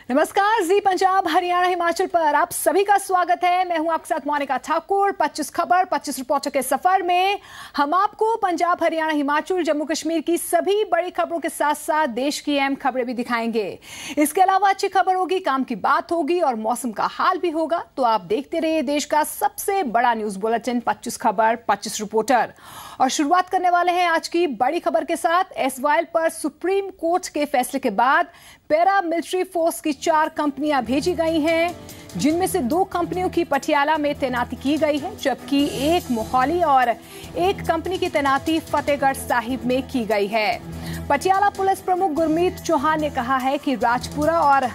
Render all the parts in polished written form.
नमस्कार, जी पंजाब हरियाणा हिमाचल पर आप सभी का स्वागत है। मैं हूं आपके साथ मोनिका ठाकुर। 25 खबर 25 रिपोर्टर के सफर में हम आपको पंजाब हरियाणा हिमाचल जम्मू कश्मीर की सभी बड़ी खबरों के साथ साथ देश की अहम खबरें भी दिखाएंगे। इसके अलावा अच्छी खबर होगी, काम की बात होगी और मौसम का हाल भी होगा। तो आप देखते रहिए देश का सबसे बड़ा न्यूज बुलेटिन 25 खबर 25 रिपोर्टर। और शुरुआत करने वाले हैं आज की बड़ी खबर के साथ। एसवाईएल पर सुप्रीम कोर्ट के फैसले के बाद पैरा मिलिट्री फोर्स की 4 कंपनियां भेजी गई हैं, जिनमें से 2 कंपनियों की पटियाला में तैनाती की गई है, जबकि 1 मोहाली और 1 कंपनी की तैनाती फतेहगढ़ साहिब में की गई है। पटियाला पुलिस प्रमुख गुरमीत चौहान ने कहा है कि राजपुरा और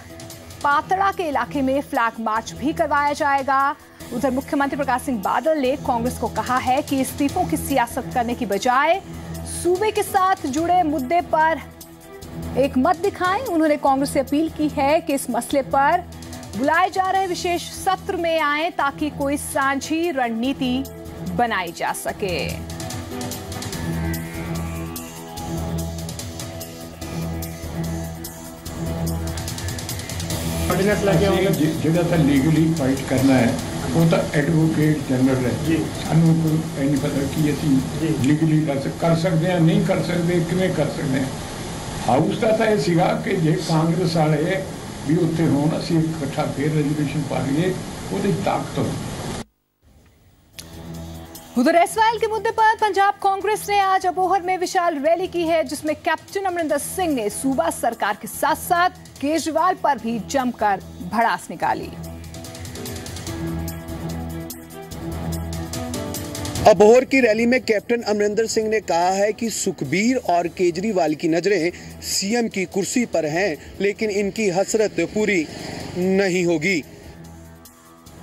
पातड़ा के इलाके में फ्लैग मार्च भी करवाया जाएगा। उधर मुख्यमंत्री प्रकाश सिंह बादल ने कांग्रेस को कहा है कि इस्तीफों की सियासत करने की बजाय सूबे के साथ जुड़े मुद्दे पर एक मत दिखाएं। उन्होंने कांग्रेस से अपील की है कि इस मसले पर बुलाए जा रहे विशेष सत्र में आए ताकि कोई साझी रणनीति बनाई जा सके। जिहड़ा लीगली फाइट करना है वो तो एडवोकेट जनरल है। सानू कोई नहीं पता कि असीं लीगली कर सकते हैं, नहीं कर सकते, किवें कर सकते हैं। हाउस का तो यह सीगा कि जे कांग्रेस वाले भी उत्थे होण, असीं इकट्ठा फिर रेजोल्यूशन पा लईए, उहदी ताकत हो। उधर एसवाईएल के मुद्दे पर पंजाब कांग्रेस ने आज अबोहर में विशाल रैली की है, जिसमें कैप्टन अमरिंदर सिंह ने सूबा सरकार के साथ साथ केजरीवाल पर भी जमकर भड़ास निकाली। अबोहर की रैली में कैप्टन अमरिंदर सिंह ने कहा है कि सुखबीर और केजरीवाल की नजरें सीएम की कुर्सी पर हैं, लेकिन इनकी हसरत पूरी नहीं होगी।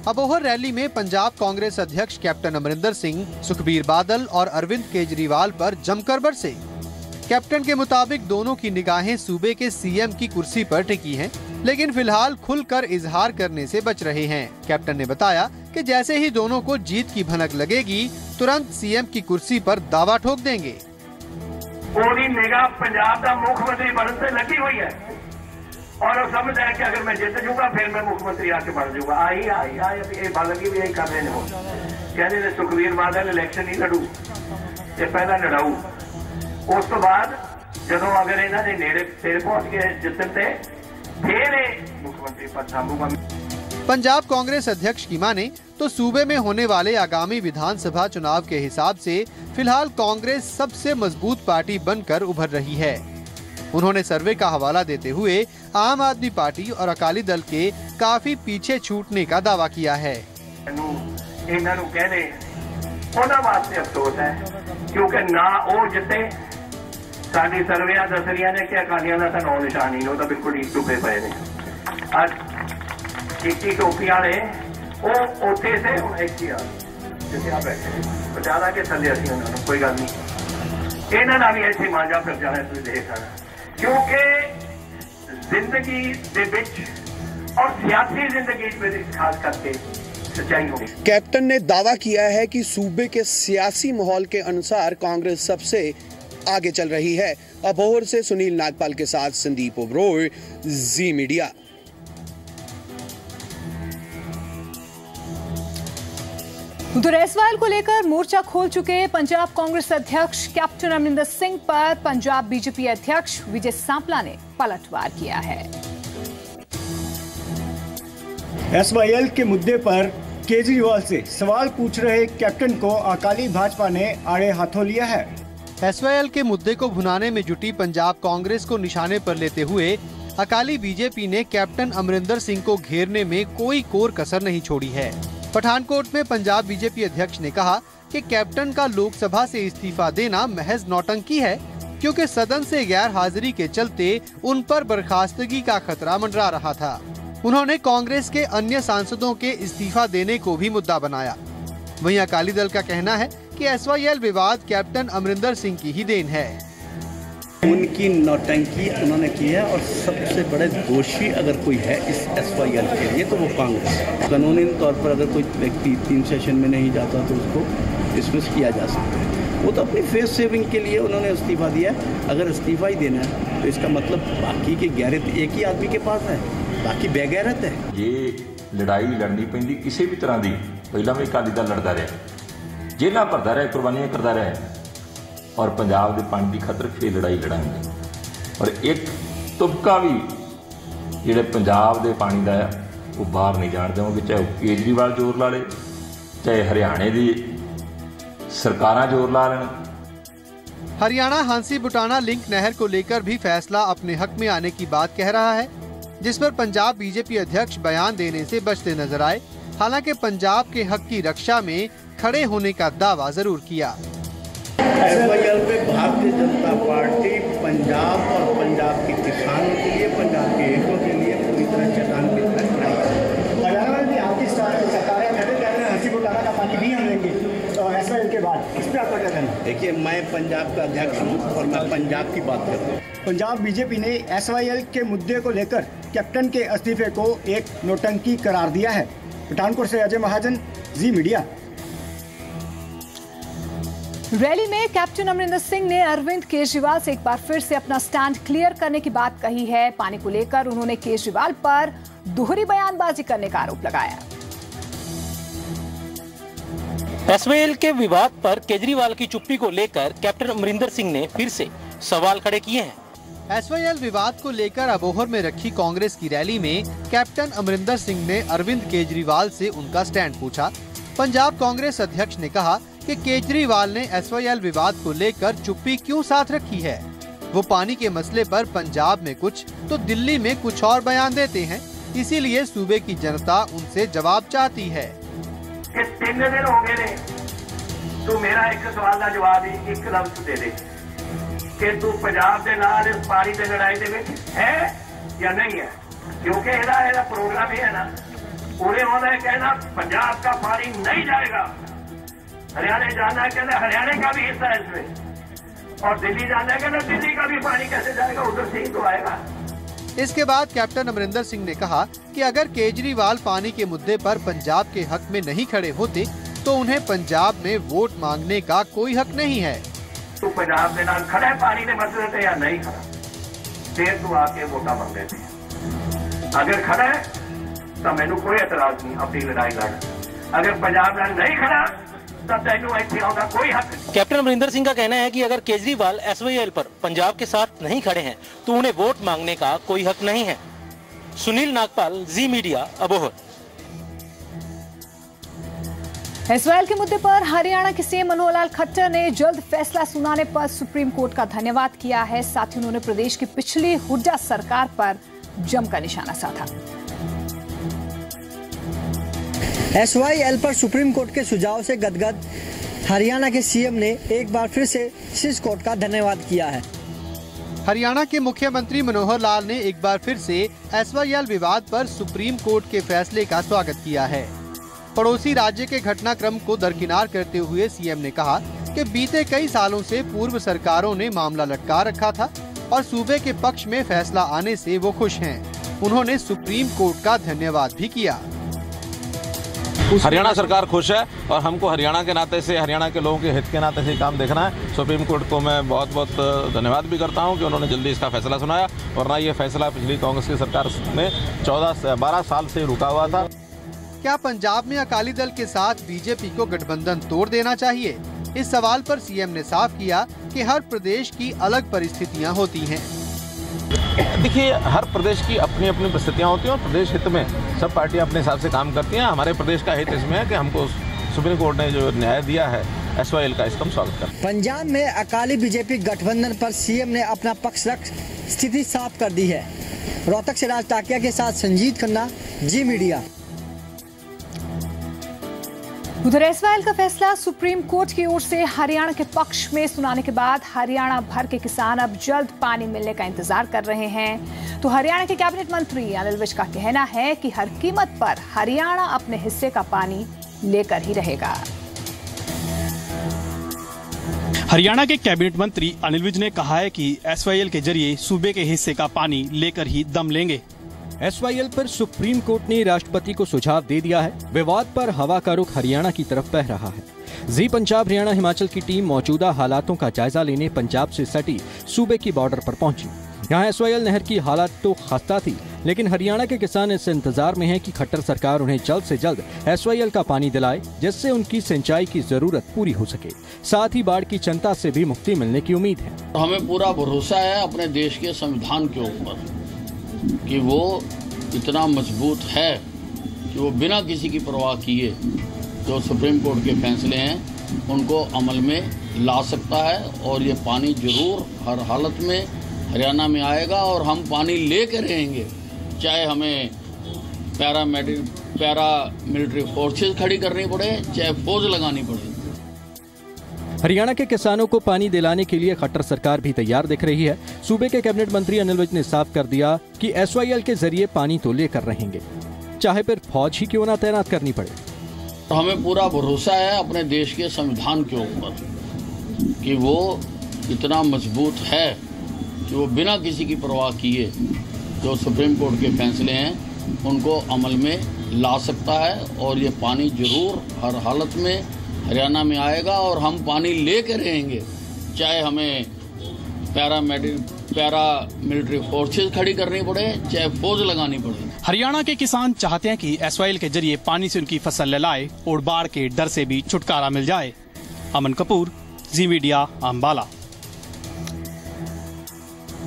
अबोहर रैली में पंजाब कांग्रेस अध्यक्ष कैप्टन अमरिंदर सिंह सुखबीर बादल और अरविंद केजरीवाल पर जमकर बरसे। कैप्टन के मुताबिक दोनों की निगाहें सूबे के सीएम की कुर्सी पर टिकी हैं, लेकिन फिलहाल खुलकर इजहार करने से बच रहे हैं। कैप्टन ने बताया कि जैसे ही दोनों को जीत की भनक लगेगी, तुरंत सीएम की कुर्सी पर दावा ठोक देंगे। पूरी निगाह पंजाब का मुख्यमंत्री बनने से लगी हुई है और वो समझ है कि अगर मैं जीत जाऊंगा फिर मैं मुख्यमंत्री आके बन जाऊंगा। आई बालगी भी यही कर रहे हो, कहते हैं सुखबीर बादल इलेक्शन नहीं लड़ू, ये पहला लड़ाऊ। उस तो बाद जो अगर इन्हों ने नेड़े सिर पहुंच के जितन थे फिर मुख्यमंत्री पद संभालूंगा। पंजाब कांग्रेस अध्यक्ष की माने तो सूबे में होने वाले आगामी विधानसभा चुनाव के हिसाब से फिलहाल कांग्रेस सबसे मजबूत पार्टी बनकर उभर रही है। उन्होंने सर्वे का हवाला देते हुए आम आदमी पार्टी और अकाली दल के काफी पीछे छूटने का दावा किया है। अफसोस है क्योंकि ना वो जिते साडी सर्वे दस रही ने कि अकालियां दा नाम निशान ही वो बिल्कुल ही डुबे पे ने। चिट्टी टोपी वाले वो उठे से एक ही जिसे आप बैठे पचाला के थले असी उन्होंने कोई गल नहीं, इन्होंने भी ऐसे मांझा फिर जाना तुम देख आना, क्योंकि जिंदगी दे विच और सियासी जिंदगी में खास करके सच्चाई होगी। कैप्टन ने दावा किया है कि सूबे के सियासी माहौल के अनुसार कांग्रेस सबसे आगे चल रही है। अबोहर से सुनील नागपाल के साथ संदीप ओबरॉय, जी मीडिया। उधर एसवाईएल को लेकर मोर्चा खोल चुके पंजाब कांग्रेस अध्यक्ष कैप्टन अमरिंदर सिंह पर पंजाब बीजेपी अध्यक्ष विजय सांपला ने पलटवार किया है। एसवाईएल के मुद्दे पर केजरीवाल से सवाल पूछ रहे कैप्टन को अकाली भाजपा ने आड़े हाथों लिया है। एसवाईएल के मुद्दे को भुनाने में जुटी पंजाब कांग्रेस को निशाने पर लेते हुए अकाली बीजेपी ने कैप्टन अमरिंदर सिंह को घेरने में कोई कोर कसर नहीं छोड़ी है। पठानकोट में पंजाब बीजेपी अध्यक्ष ने कहा कि कैप्टन का लोकसभा से इस्तीफा देना महज नौटंकी है, क्योंकि सदन से गैर हाजिरी के चलते उन पर बर्खास्तगी का खतरा मंडरा रहा था। उन्होंने कांग्रेस के अन्य सांसदों के इस्तीफा देने को भी मुद्दा बनाया। वहीं अकाली दल का कहना है कि एसवाईएल विवाद कैप्टन अमरिंदर सिंह की ही देन है। उनकी नौटंकी उन्होंने की है और सबसे बड़े दोषी अगर कोई है इस एसवाईएल के लिए तो वो कांग्रेस। कानूनी तौर पर अगर कोई व्यक्ति 3 सेशन में नहीं जाता तो उसको डिसमिस किया जा सकता है। वो तो अपनी फेस सेविंग के लिए उन्होंने इस्तीफा दिया। अगर इस्तीफा ही देना है तो इसका मतलब बाकी के 11 एक ही आदमी के पास है। बाकी बेगैरत है। ये लड़ाई लड़नी पैंदी किसी भी तरह की, पहला भी अकाली दल लड़ता रहा, जेलां भरदा रहा, कुर्बानियां करता रहा और पंजाब के पानी की खातर फिर लड़ाई लड़ांगे। और एक तुबका भी जिहड़े पंजाब के पानी का है वो बाहर नहीं जाण देवांगे, चाहे केजरीवाल जोर ला ले, चाहे हरियाणे की सरकारां जोर ला लेन। हरियाणा हांसी बुटाना लिंक नहर को लेकर भी फैसला अपने हक में आने की बात कह रहा है, जिस पर पंजाब बीजेपी अध्यक्ष बयान देने से बचते नजर आए। हालांकि पंजाब के हक की रक्षा में खड़े होने का दावा जरूर किया। SYL पे भारतीय जनता पार्टी पंजाब और पंजाब के किसानों के लिए, पंजाब के हितों के लिए पूरी तरह चट्टान की तरह खड़ा है। हरियाणा में आपकी सरकारें खड़े कह रहे हैं हांसी बुटाना का पानी नहीं हम लेंगे SYL के बाद, इस पर आपका क्या कहना है? देखिए, मैं पंजाब का अध्यक्ष हूँ और मैं पंजाब की बात करता हूँ। पंजाब बीजेपी ने SYL के मुद्दे को लेकर कैप्टन के इस्तीफे को एक नौटंकी करार दिया है। पठानकोट से अजय महाजन, जी मीडिया। रैली में कैप्टन अमरिंदर सिंह ने अरविंद केजरीवाल से एक बार फिर से अपना स्टैंड क्लियर करने की बात कही है। पानी को लेकर उन्होंने केजरीवाल पर दोहरी बयानबाजी करने का आरोप लगाया। SYL के विवाद पर केजरीवाल की चुप्पी को लेकर कैप्टन अमरिंदर सिंह ने फिर से सवाल खड़े किए हैं। SYL विवाद को लेकर अबोहर में रखी कांग्रेस की रैली में कैप्टन अमरिंदर सिंह ने अरविंद केजरीवाल से उनका स्टैंड पूछा। पंजाब कांग्रेस अध्यक्ष ने कहा कि केजरीवाल ने SYL विवाद को लेकर चुप्पी क्यों साथ रखी है। वो पानी के मसले पर पंजाब में कुछ तो दिल्ली में कुछ और बयान देते हैं, इसीलिए सूबे की जनता उनसे जवाब चाहती है। 3 दिन हो गए ने, तू मेरा एक सवाल का जवाब एक लफ्ज दे दे कि तू पंजाब के नाल इस पानी की लड़ाई दे है या नहीं है, क्योंकि ਇਹਦਾ प्रोग्राम ही है ना, पूरे होना है कहना पंजाब का पानी नहीं जाएगा, हरियाणा जाना है कहना हरियाणा का भी हिस्सा है इसमें, और दिल्ली जाना है कहना दिल्ली का भी पानी कैसे जाएगा, उधर से ही तो आएगा। इसके बाद कैप्टन अमरिंदर सिंह ने कहा कि अगर केजरीवाल पानी के मुद्दे पर पंजाब के हक में नहीं खड़े होते तो उन्हें पंजाब में वोट मांगने का कोई हक नहीं है। तू पंजाब के नाल खड़ा है पानी के मसले पे या नहीं खड़ा, फिर तू आके वोटा मांगे थे। अगर खड़ा है तो मैनू कोई एतराज नहीं अपनी लड़ाई लड़, अगर पंजाब नाल नहीं खड़ा तो तेनू इत्थे आउंदा कोई हक नहीं। कैप्टन अमरिंदर सिंह का कहना है कि अगर केजरीवाल SYL पर पंजाब के साथ नहीं खड़े हैं तो उन्हें वोट मांगने का कोई हक नहीं है। सुनील नागपाल, जी मीडिया, अबोहर। SYL के मुद्दे पर हरियाणा के सीएम मनोहर लाल खट्टर ने जल्द फैसला सुनाने पर सुप्रीम कोर्ट का धन्यवाद किया है। साथ ही उन्होंने प्रदेश की पिछली हुड्डा सरकार पर जमकर निशाना साधा। SYL पर सुप्रीम कोर्ट के सुझाव से गदगद हरियाणा के सीएम ने एक बार फिर से शीर्ष कोर्ट का धन्यवाद किया है। हरियाणा के मुख्यमंत्री मनोहर लाल ने एक बार फिर से SYL विवाद पर सुप्रीम कोर्ट के फैसले का स्वागत किया है। पड़ोसी राज्य के घटनाक्रम को दरकिनार करते हुए सीएम ने कहा कि बीते कई सालों से पूर्व सरकारों ने मामला लटका रखा था और सूबे के पक्ष में फैसला आने से वो खुश हैं। उन्होंने सुप्रीम कोर्ट का धन्यवाद भी किया। हरियाणा सरकार खुश है और हमको हरियाणा के नाते से, हरियाणा के लोगों के हित के नाते से काम देखना है। सुप्रीम कोर्ट को मैं बहुत बहुत धन्यवाद भी करता हूं कि उन्होंने जल्दी इसका फैसला सुनाया, वरना ये फैसला पिछली कांग्रेस की सरकार में 12 साल से रुका हुआ था। क्या पंजाब में अकाली दल के साथ बीजेपी को गठबंधन तोड़ देना चाहिए? इस सवाल पर सीएम ने साफ किया कि हर प्रदेश की अलग परिस्थितियां होती हैं। देखिए, हर प्रदेश की अपनी अपनी परिस्थितियां होती हैं और प्रदेश हित में सब पार्टियां अपने हिसाब से काम करती हैं। हमारे प्रदेश का हित इसमें है कि हमको सुप्रीम कोर्ट ने जो न्याय दिया है SYL का, इसका हम स्वागत करते हैं। पंजाब में अकाली बीजेपी गठबंधन पर सीएम ने अपना पक्ष रख स्थिति साफ कर दी है। रोहतक से राज टाकिया के साथ संजीत खन्ना, जी मीडिया। उधर SYL का फैसला सुप्रीम कोर्ट की ओर से हरियाणा के पक्ष में सुनाने के बाद हरियाणा भर के किसान अब जल्द पानी मिलने का इंतजार कर रहे हैं। तो हरियाणा के कैबिनेट मंत्री अनिल विज का कहना है कि हर कीमत पर हरियाणा अपने हिस्से का पानी लेकर ही रहेगा। हरियाणा के कैबिनेट मंत्री अनिल विज ने कहा है कि SYL के जरिए सूबे के हिस्से का पानी लेकर ही दम लेंगे। SYL पर सुप्रीम कोर्ट ने राष्ट्रपति को सुझाव दे दिया है। विवाद पर हवा का रुख हरियाणा की तरफ बह रहा है। जी पंजाब हरियाणा हिमाचल की टीम मौजूदा हालातों का जायजा लेने पंजाब से सटी सूबे की बॉर्डर पर पहुंची। यहाँ SYL नहर की हालत तो खस्ता थी, लेकिन हरियाणा के किसान इस इंतजार में हैं कि खट्टर सरकार उन्हें जल्द से जल्द SYL का पानी दिलाए, जिससे उनकी सिंचाई की जरूरत पूरी हो सके। साथ ही बाढ़ की चिंता से भी मुक्ति मिलने की उम्मीद है। हमें पूरा भरोसा है अपने देश के संविधान के ऊपर कि वो इतना मजबूत है कि वो बिना किसी की परवाह किए जो सुप्रीम कोर्ट के फैसले हैं उनको अमल में ला सकता है, और ये पानी जरूर हर हालत में हरियाणा में आएगा और हम पानी लेकर रहेंगे, चाहे हमें पैरामिलिट्री फोर्सेस खड़ी करनी पड़े, चाहे फौज लगानी पड़े। हरियाणा के किसानों को पानी दिलाने के लिए खट्टर सरकार भी तैयार दिख रही है। सूबे के कैबिनेट मंत्री अनिल विज ने साफ कर दिया कि SYL के जरिए पानी तो लेकर रहेंगे, चाहे फिर फौज ही क्यों ना तैनात करनी पड़े। हमें पूरा भरोसा है अपने देश के संविधान के ऊपर कि वो इतना मजबूत है कि वो बिना किसी की परवाह किए जो सुप्रीम कोर्ट के फैसले हैं उनको अमल में ला सकता है, और ये पानी जरूर हर हालत में हरियाणा में आएगा और हम पानी लेकर रहेंगे, चाहे हमें पैरामिलिट्री फोर्सेस खड़ी करनी पड़े, चाहे फौज लगानी पड़े। हरियाणा के किसान चाहते हैं कि SYL के जरिए पानी से उनकी फसल लहलाए और बाढ़ के डर से भी छुटकारा मिल जाए। अमन कपूर, जी मीडिया, अंबाला।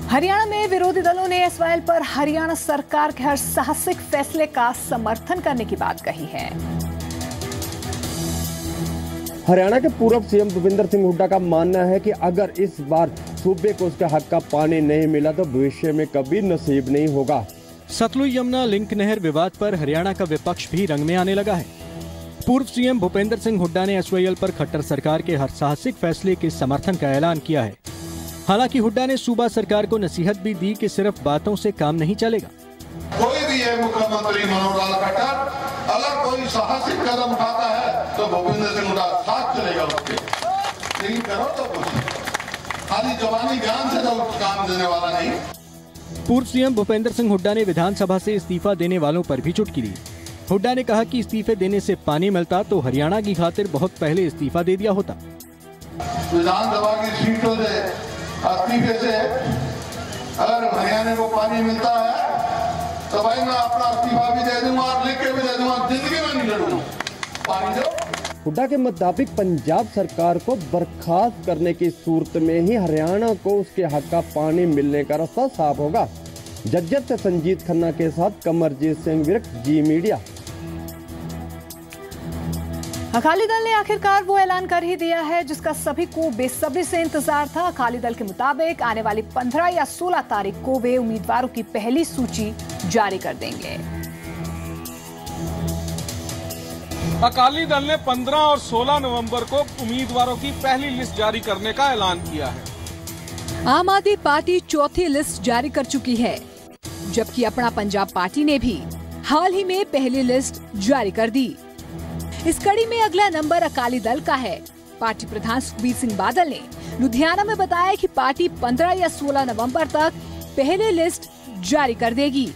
हरियाणा में विरोधी दलों ने SYL पर हरियाणा सरकार के हर साहसिक फैसले का समर्थन करने की बात कही है। हरियाणा के पूर्व सीएम भूपेंद्र सिंह हुड्डा का मानना है कि अगर इस बार सूबे को उसके हक का पानी नहीं मिला तो भविष्य में कभी नसीब नहीं होगा। सतलुज यमुना लिंक नहर विवाद पर हरियाणा का विपक्ष भी रंग में आने लगा है। पूर्व सीएम भूपेंद्र सिंह हुड्डा ने SYL पर खट्टर सरकार के हर साहसिक फैसले के समर्थन का ऐलान किया है। हालांकि हुड्डा ने सूबा सरकार को नसीहत भी दी कि सिर्फ बातों से काम नहीं चलेगा। कोई भी है मुख्यमंत्री मनोहर लाल खट्टर, अगर कोई साहसिक कदम उठाता है तो भूपेंद्र सिंह हुड्डा साथ चलेगा उसके। लेकिन करो तो कुछ, खाली जवानी ज्ञान से तो काम देने वाला नहीं। पूर्व सीएम भूपेंद्र सिंह हुड्डा ने विधानसभा से इस्तीफा देने वालों पर भी चुटकी दी। हुड्डा ने कहा कि इस्तीफे देने से पानी मिलता तो हरियाणा की खातिर बहुत पहले इस्तीफा दे दिया होता। विधानसभा की सीटों से इस्तीफे से अगर हरियाणा को पानी मिलता है तो भाई मैं अपना इस्तीफा भी दे दूंगा और लिख के भी दे दूंगा, जिंदगी में नहीं लड़ूंगा। पानी दो। हुड्डा के मुताबिक पंजाब सरकार को बर्खास्त करने की सूरत में ही हरियाणा को उसके हक का पानी मिलने का रास्ता साफ होगा। जज्जर से संजीत खन्ना के साथ कमरजीत सिंह विर्क, जी मीडिया। अकाली दल ने आखिरकार वो ऐलान कर ही दिया है जिसका सभी को बेसब्री से इंतजार था। अकाली दल के मुताबिक आने वाली 15 या 16 तारीख को वे उम्मीदवारों की पहली सूची जारी कर देंगे। अकाली दल ने 15 और 16 नवंबर को उम्मीदवारों की पहली लिस्ट जारी करने का ऐलान किया है। आम आदमी पार्टी चौथी लिस्ट जारी कर चुकी है, जबकि अपना पंजाब पार्टी ने भी हाल ही में पहली लिस्ट जारी कर दी। इस कड़ी में अगला नंबर अकाली दल का है। पार्टी प्रधान सुखबीर सिंह बादल ने लुधियाना में बताया कि पार्टी 15 या 16 नवंबर तक पहली लिस्ट जारी कर देगी।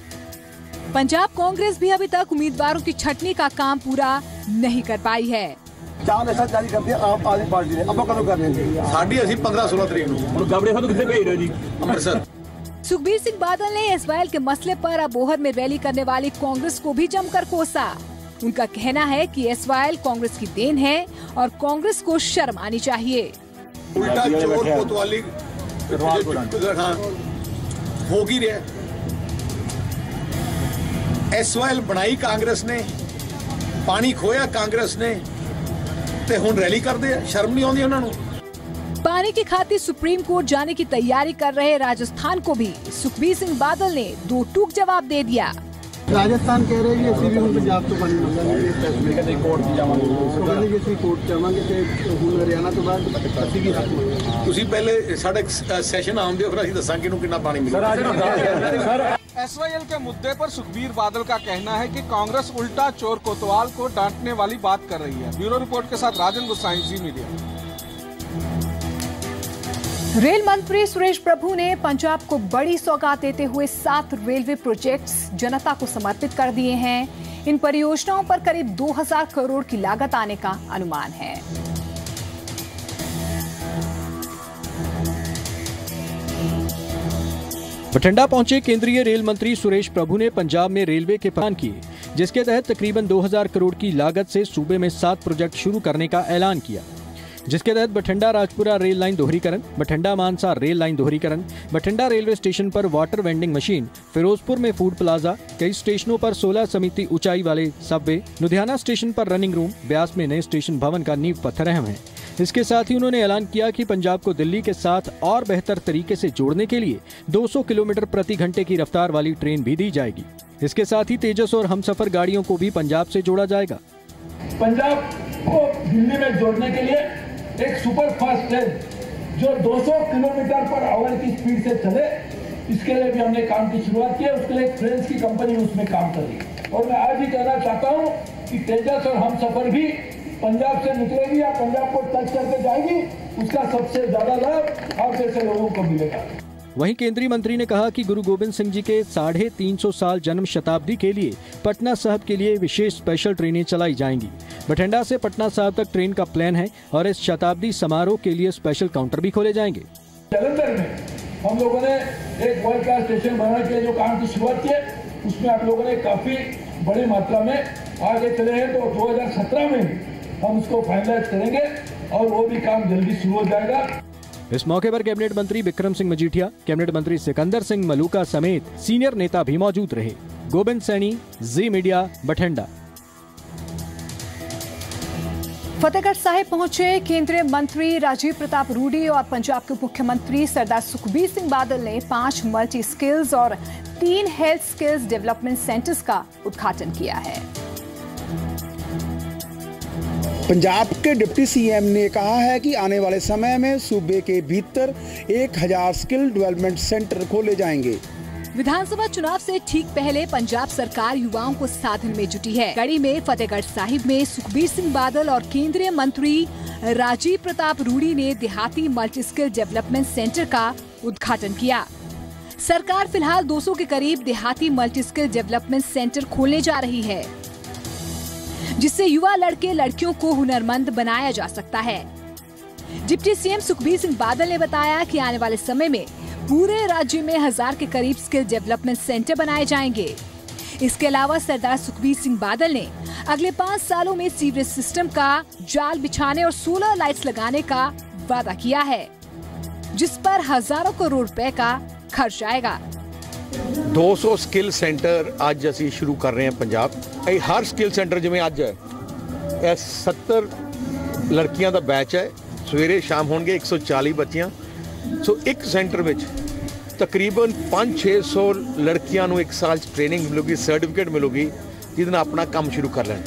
पंजाब कांग्रेस भी अभी तक उम्मीदवारों की छंटनी का काम पूरा नहीं कर पाई है। 4 लिस्टां जारी कर दिया आम आदमी पार्टी ने, अब कदों कर देंगे? साडी ਅਸੀਂ 15-16 तरीक ਨੂੰ ਗਬੜੇ ਸਾਹਿਬ ਕਿੱਥੇ ਭੇਜ ਰਹੇ ਜੀ ਅੰਮ੍ਰਿਤਸਰ। सुखबीर सिंह बादल ने SYL के मसले पर अबोहर में रैली करने वाली कांग्रेस को भी जमकर कोसा। उनका कहना है कि SYL कांग्रेस की देन है और कांग्रेस को शर्म आनी चाहिए। उल्टा चोर कोतवाली होगी रे। SYL बनाई कांग्रेस ने, पानी खोया कांग्रेस ने, ते हुण रैली करदे आ, शर्म नहीं आउंदी उन्हां नूं। पानी की खातिर सुप्रीम कोर्ट जाने की तैयारी कर रहे राजस्थान को भी सुखबीर सिंह बादल ने दो टूक जवाब दे दिया। राजस्थान कह रहे हैं ਅਸੀਂ ਵੀ ਹੁਣ ਪੰਜਾਬ ਤੋਂ ਪਾਣੀ ਮੰਗਾਂਗੇ, ਫੈਸਲੇ ਕਦੇ ਕੋਰਟ 'ਚ ਜਾਵਾਂਗੇ, ਉਹ ਕਹਿੰਦੇ ਕਿ ਅਸੀਂ ਕੋਰਟ 'ਚ ਜਾਵਾਂਗੇ ਤੇ ਹੁਣ ਹਰਿਆਣਾ ਤੋਂ ਬਾਅਦ ਅਸੀਂ ਵੀ ਤੁਸੀਂ ਪਹਿਲੇ ਸਾਡੇ ਸੈਸ਼ਨ ਆਉਣ ਦਿਓ, ਫਿਰ ਅਸੀਂ ਦੱਸਾਂਗੇ ਕਿਹਨੂੰ ਕਿੰਨਾ ਪਾਣੀ ਮਿਲੇਗਾ। SYL के मुद्दे पर सुखबीर बादल का कहना है कि कांग्रेस उल्टा चोर कोतवाल को डांटने वाली बात कर रही है। ब्यूरो रिपोर्ट के साथ राजन गोसाई, जी मीडिया। रेल मंत्री सुरेश प्रभु ने पंजाब को बड़ी सौगात देते हुए 7 रेलवे प्रोजेक्ट्स जनता को समर्पित कर दिए हैं। इन परियोजनाओं पर करीब 2000 करोड़ की लागत आने का अनुमान है। बठिंडा पहुंचे केंद्रीय रेल मंत्री सुरेश प्रभु ने पंजाब में रेलवे के प्लान किए, जिसके तहत तकरीबन 2000 करोड़ की लागत से सूबे में 7 प्रोजेक्ट शुरू करने का ऐलान किया, जिसके तहत बठिंडा राजपुरा रेल लाइन दोहरीकरण, बठिंडा मानसा रेल लाइन दोहरीकरण, बठिंडा रेलवे स्टेशन पर वाटर वेंडिंग मशीन, फिरोजपुर में फूड प्लाजा, कई स्टेशनों पर 16 समिति ऊंचाई वाले सबवे, लुधियाना स्टेशन पर रनिंग रूम, ब्यास में नए स्टेशन भवन का नींव पत्थर अहम है। इसके साथ ही उन्होंने ऐलान किया कि पंजाब को दिल्ली के साथ और बेहतर तरीके से जोड़ने के लिए 200 किलोमीटर प्रति घंटे की रफ्तार वाली ट्रेन भी दी जाएगी। इसके साथ ही तेजस और हमसफर गाड़ियों को भी पंजाब से जोड़ा जाएगा। पंजाब को दिल्ली में जोड़ने के लिए एक सुपर फास्ट ट्रेन जो 200 किलोमीटर पर आवर की स्पीड से चले, इसके लिए भी हमने काम की शुरुआत की है। उसके लिए फ्रेंच की कंपनी उसमें काम कर रही है और मैं आज ही कहना चाहता हूँ कि तेजस और हमसफर भी पंजाब से निकलेगी या पंजाब को टच करके जाएगी, उसका सबसे ज्यादा लाभ आप जैसे लोगों को मिलेगा। वहीं केंद्रीय मंत्री ने कहा कि गुरु गोविंद सिंह जी के 350 साल जन्म शताब्दी के लिए पटना साहिब के लिए विशेष स्पेशल ट्रेनें चलाई जाएंगी। बठिंडा से पटना साहिब तक ट्रेन का प्लान है और इस शताब्दी समारोह के लिए स्पेशल काउंटर भी खोले जाएंगे। जलंधर में हम लोगों ने एक वर्ल्ड क्लास स्टेशन बनाने के लिए जो काम की शुरुआत की है, उसमें आप लोगों ने काफी बड़ी मात्रा में आगे चले हैं, तो 2017 में हम उसको फाइनलाइज करेंगे और वो भी काम जल्दी शुरू हो जाएगा। इस मौके पर कैबिनेट मंत्री बिक्रम सिंह मजीठिया, कैबिनेट मंत्री सिकंदर सिंह मलूका समेत सीनियर नेता भी मौजूद रहे। गोविंद सैनी, जी मीडिया, बठिंडा। फतेहगढ़ साहिब पहुंचे केंद्रीय मंत्री राजीव प्रताप रूडी और पंजाब के मुख्यमंत्री सरदार सुखबीर सिंह बादल ने 5 मल्टी स्किल्स और 3 हेल्थ स्किल्स डेवलपमेंट सेंटर्स का उद्घाटन किया है। पंजाब के डिप्टी सीएम ने कहा है कि आने वाले समय में सूबे के भीतर 1000 स्किल डेवलपमेंट सेंटर खोले जाएंगे। विधानसभा चुनाव से ठीक पहले पंजाब सरकार युवाओं को साधन में जुटी है। कड़ी में फतेहगढ़ साहिब में सुखबीर सिंह बादल और केंद्रीय मंत्री राजीव प्रताप रूडी ने देहाती मल्टी स्किल डेवलपमेंट सेंटर का उद्घाटन किया। सरकार फिलहाल 200 के करीब देहाती मल्टी स्किल डेवलपमेंट सेंटर खोलने जा रही है, जिससे युवा लड़के लड़कियों को हुनरमंद बनाया जा सकता है। डिप्टी सीएम सुखबीर सिंह बादल ने बताया कि आने वाले समय में पूरे राज्य में 1000 के करीब स्किल डेवलपमेंट सेंटर बनाए जाएंगे। इसके अलावा सरदार सुखबीर सिंह बादल ने अगले 5 सालों में सीवरेज सिस्टम का जाल बिछाने और सोलर लाइट्स लगाने का वादा किया है, जिस पर हजारों करोड़ रुपए का खर्च आएगा। 200 स्किल सेंटर आज ਅਸੀਂ शुरू कर रहे हैं पंजाब। हर स्किल सेंटर जिवें ਅੱਜ है 70 लड़कियां ਦਾ बैच है, सवेरे शाम होणगे 140 ਬੱਚੀਆਂ। सो एक सेंटर ਵਿੱਚ तकरीबन 500-600 लड़कियां ਨੂੰ 1 ਸਾਲ ट्रेनिंग मिलूगी, सर्टिफिकेट मिलूगी, ਜਿਹਦੇ ਨਾਲ ਆਪਣਾ ਕੰਮ शुरू कर ਲੈਣ।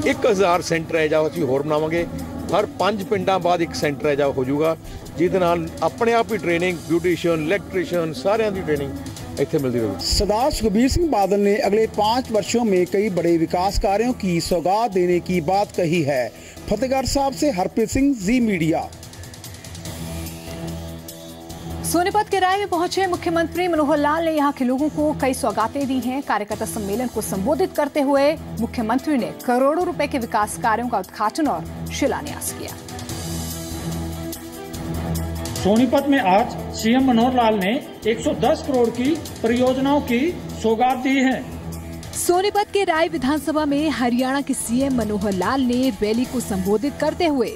1000 सेंटर ਹੈ ਜਾਂ ਅਸੀਂ ਹੋਰ ਬਣਾਵਾਂਗੇ। हर 5 ਪਿੰਡਾਂ ਬਾਅਦ ਇੱਕ सेंटर ਹੈ ਜਾਂ ਹੋ ਜਾਊਗਾ, ਜਿਹਦੇ ਨਾਲ ਆਪਣੇ ਆਪ ਹੀ ट्रेनिंग ब्यूटिशियन इलैक्ट्रीशियन ਸਾਰਿਆਂ ਦੀ ट्रेनिंग ਇੱਥੇ ਮਿਲਦੀ ਰਹੇਗੀ। सरदार सुखबीर सिंह बादल ने अगले 5 वर्षों में कई बड़े विकास कार्यों की सौगात देने की बात कही है। फतेहगढ़ साहब से हरप्रीत सिंह, जी मीडिया। सोनीपत के राय में पहुंचे मुख्यमंत्री मनोहर लाल ने यहां के लोगों को कई सौगातें दी हैं। कार्यकर्ता सम्मेलन को संबोधित करते हुए मुख्यमंत्री ने करोड़ों रुपए के विकास कार्यों का उद्घाटन और शिलान्यास किया। सोनीपत में आज सीएम मनोहर लाल ने 110 करोड़ की परियोजनाओं की सौगात दी है। सोनीपत के राय विधानसभा में हरियाणा के सीएम मनोहर लाल ने रैली को संबोधित करते हुए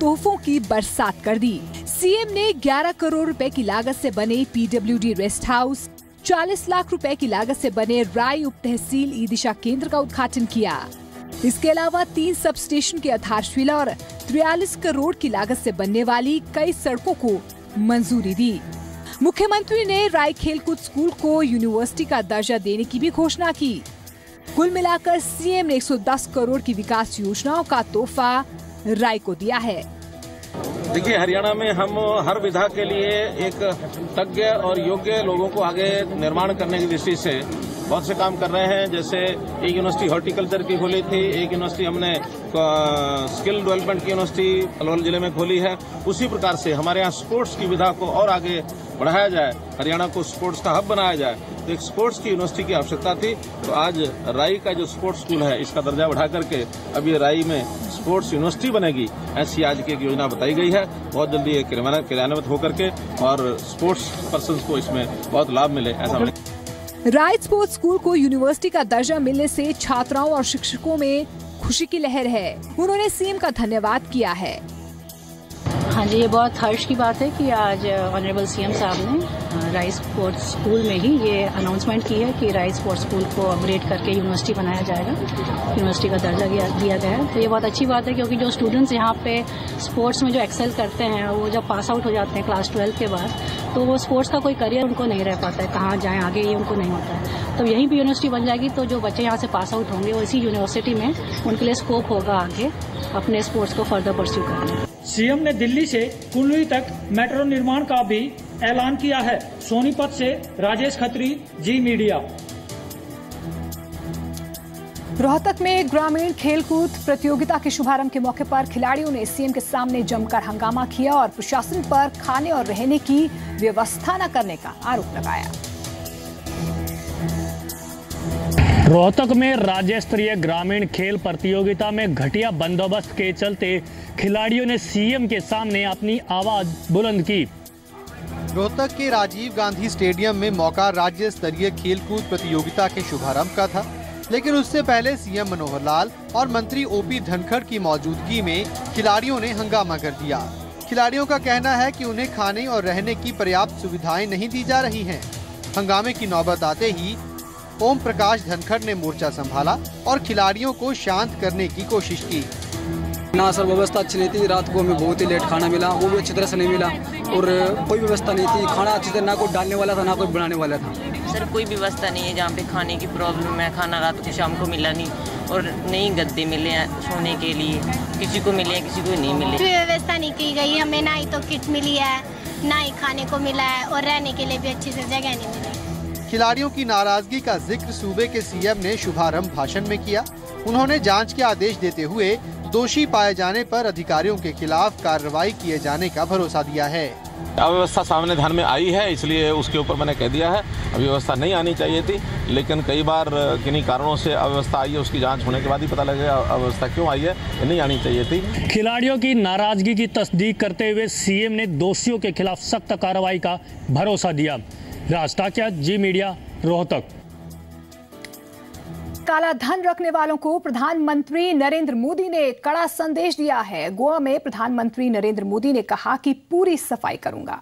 तोहफों की बरसात कर दी। सीएम ने 11 करोड़ रुपए की लागत से बने पीडब्ल्यूडी रेस्ट हाउस, 40 लाख रुपए की लागत से बने राय उप तहसील ई दिशा केंद्र का उद्घाटन किया। इसके अलावा 3 सब स्टेशन की आधारशिला और 43 करोड़ की लागत से बनने वाली कई सड़कों को मंजूरी दी। मुख्यमंत्री ने राय खेलकूद स्कूल को यूनिवर्सिटी का दर्जा देने की भी घोषणा की। कुल मिलाकर सीएम ने 110 करोड़ की विकास योजनाओं का तोहफा राय को दिया है। देखिए, हरियाणा में हम हर विधा के लिए एक तज्ञ और योग्य लोगों को आगे निर्माण करने की दृष्टि से बहुत से काम कर रहे हैं। जैसे एक यूनिवर्सिटी हॉर्टिकल्चर की खोली थी, एक यूनिवर्सिटी हमने स्किल डेवलपमेंट की यूनिवर्सिटी अलवर जिले में खोली है। उसी प्रकार से हमारे यहाँ स्पोर्ट्स की विधा को और आगे बढ़ाया जाए, हरियाणा को स्पोर्ट्स का हब बनाया जाए। तो एक स्पोर्ट्स की यूनिवर्सिटी की आवश्यकता थी, तो आज राई का जो स्पोर्ट्स स्कूल है इसका दर्जा बढ़ा करके अब ये राई में स्पोर्ट्स यूनिवर्सिटी बनेगी, ऐसी आज की एक योजना बताई गई है। बहुत जल्दी ये क्रियान्वित होकर के और स्पोर्ट्स पर्सन को इसमें बहुत लाभ मिले, ऐसा राय स्पोर्ट्स स्कूल को यूनिवर्सिटी का दर्जा मिलने से छात्राओं और शिक्षकों में खुशी की लहर है। उन्होंने सीएम का धन्यवाद किया है। हाँ जी, ये बहुत हर्ष की बात है कि आज ऑनरेबल सीएम साहब ने राइस स्पोर्ट्स स्कूल में ही ये अनाउंसमेंट की है कि राइस स्पोर्ट्स स्कूल को अपग्रेड करके यूनिवर्सिटी बनाया जाएगा, यूनिवर्सिटी का दर्जा दिया गया है। तो ये बहुत अच्छी बात है, क्योंकि जो स्टूडेंट्स यहाँ पे स्पोर्ट्स में जो एक्सेल करते हैं वो जब पास आउट हो जाते हैं क्लास 12 के बाद, तो वो स्पोर्ट्स का कोई करियर उनको नहीं रह पाता है, कहाँ जाएँ आगे ये उनको नहीं होता है। तो यहीं पर यूनिवर्सिटी बन जाएगी तो जो बच्चे यहाँ से पास आउट होंगे वो इसी यूनिवर्सिटी में उनके लिए स्कोप होगा आगे अपने स्पोर्ट्स को फर्दर परस्यू करने। सीएम ने दिल्ली से कुल्लू तक मेट्रो निर्माण का भी ऐलान किया है। सोनीपत से राजेश खत्री, जी मीडिया। रोहतक में ग्रामीण खेलकूद प्रतियोगिता के शुभारंभ के मौके पर खिलाड़ियों ने सीएम के सामने जमकर हंगामा किया और प्रशासन पर खाने और रहने की व्यवस्था न करने का आरोप लगाया। रोहतक में राज्य स्तरीय ग्रामीण खेल प्रतियोगिता में घटिया बंदोबस्त के चलते खिलाड़ियों ने सीएम के सामने अपनी आवाज बुलंद की। रोहतक के राजीव गांधी स्टेडियम में मौका राज्य स्तरीय खेलकूद प्रतियोगिता के शुभारंभ का था, लेकिन उससे पहले सीएम मनोहर लाल और मंत्री ओपी धनखड़ की मौजूदगी में खिलाड़ियों ने हंगामा कर दिया। खिलाड़ियों का कहना है कि उन्हें खाने और रहने की पर्याप्त सुविधाएं नहीं दी जा रही हैं। हंगामे की नौबत आते ही ओम प्रकाश धनखड़ ने मोर्चा संभाला और खिलाड़ियों को शांत करने की कोशिश की। ना सर, व्यवस्था अच्छी नहीं थी। रात को हमें बहुत ही लेट खाना मिला, वो भी अच्छी तरह से नहीं मिला, और कोई व्यवस्था नहीं थी। खाना अच्छी तरह ना कोई डालने वाला था ना कोई बनाने वाला था। सर कोई व्यवस्था नहीं है, जहाँ पे खाने की प्रॉब्लम है। खाना रात को शाम को मिला नहीं, और नई गद्दे मिले हैं सोने के लिए, किसी को मिले किसी को नहीं मिले। व्यवस्था नहीं की गई, हमें ना ही तो किट मिली है ना ही खाने को मिला है, और रहने के लिए भी अच्छी से जगह नहीं मिली। खिलाड़ियों की नाराजगी का जिक्र सूबे के सीएम ने शुभारंभ भाषण में किया। उन्होंने जांच के आदेश देते हुए दोषी पाए जाने पर अधिकारियों के खिलाफ कार्रवाई किए जाने का भरोसा दिया है। अव्यवस्था सामने ध्यान में आई है, इसलिए उसके ऊपर मैंने कह दिया है अव्यवस्था नहीं आनी चाहिए थी, लेकिन कई बार किन्हीं कारणों से अव्यवस्था आई है, उसकी जांच होने के बाद ही पता लगेगा अव्यवस्था क्यों आई है, नहीं आनी चाहिए थी। खिलाड़ियों की नाराजगी की तस्दीक करते हुए सीएम ने दोषियों के खिलाफ सख्त कार्रवाई का भरोसा दिया। राज टाकिया, जी मीडिया, रोहतक। काला धन रखने वालों को प्रधानमंत्री नरेंद्र मोदी ने कड़ा संदेश दिया है। गोवा में प्रधानमंत्री नरेंद्र मोदी ने कहा कि पूरी सफाई करूंगा।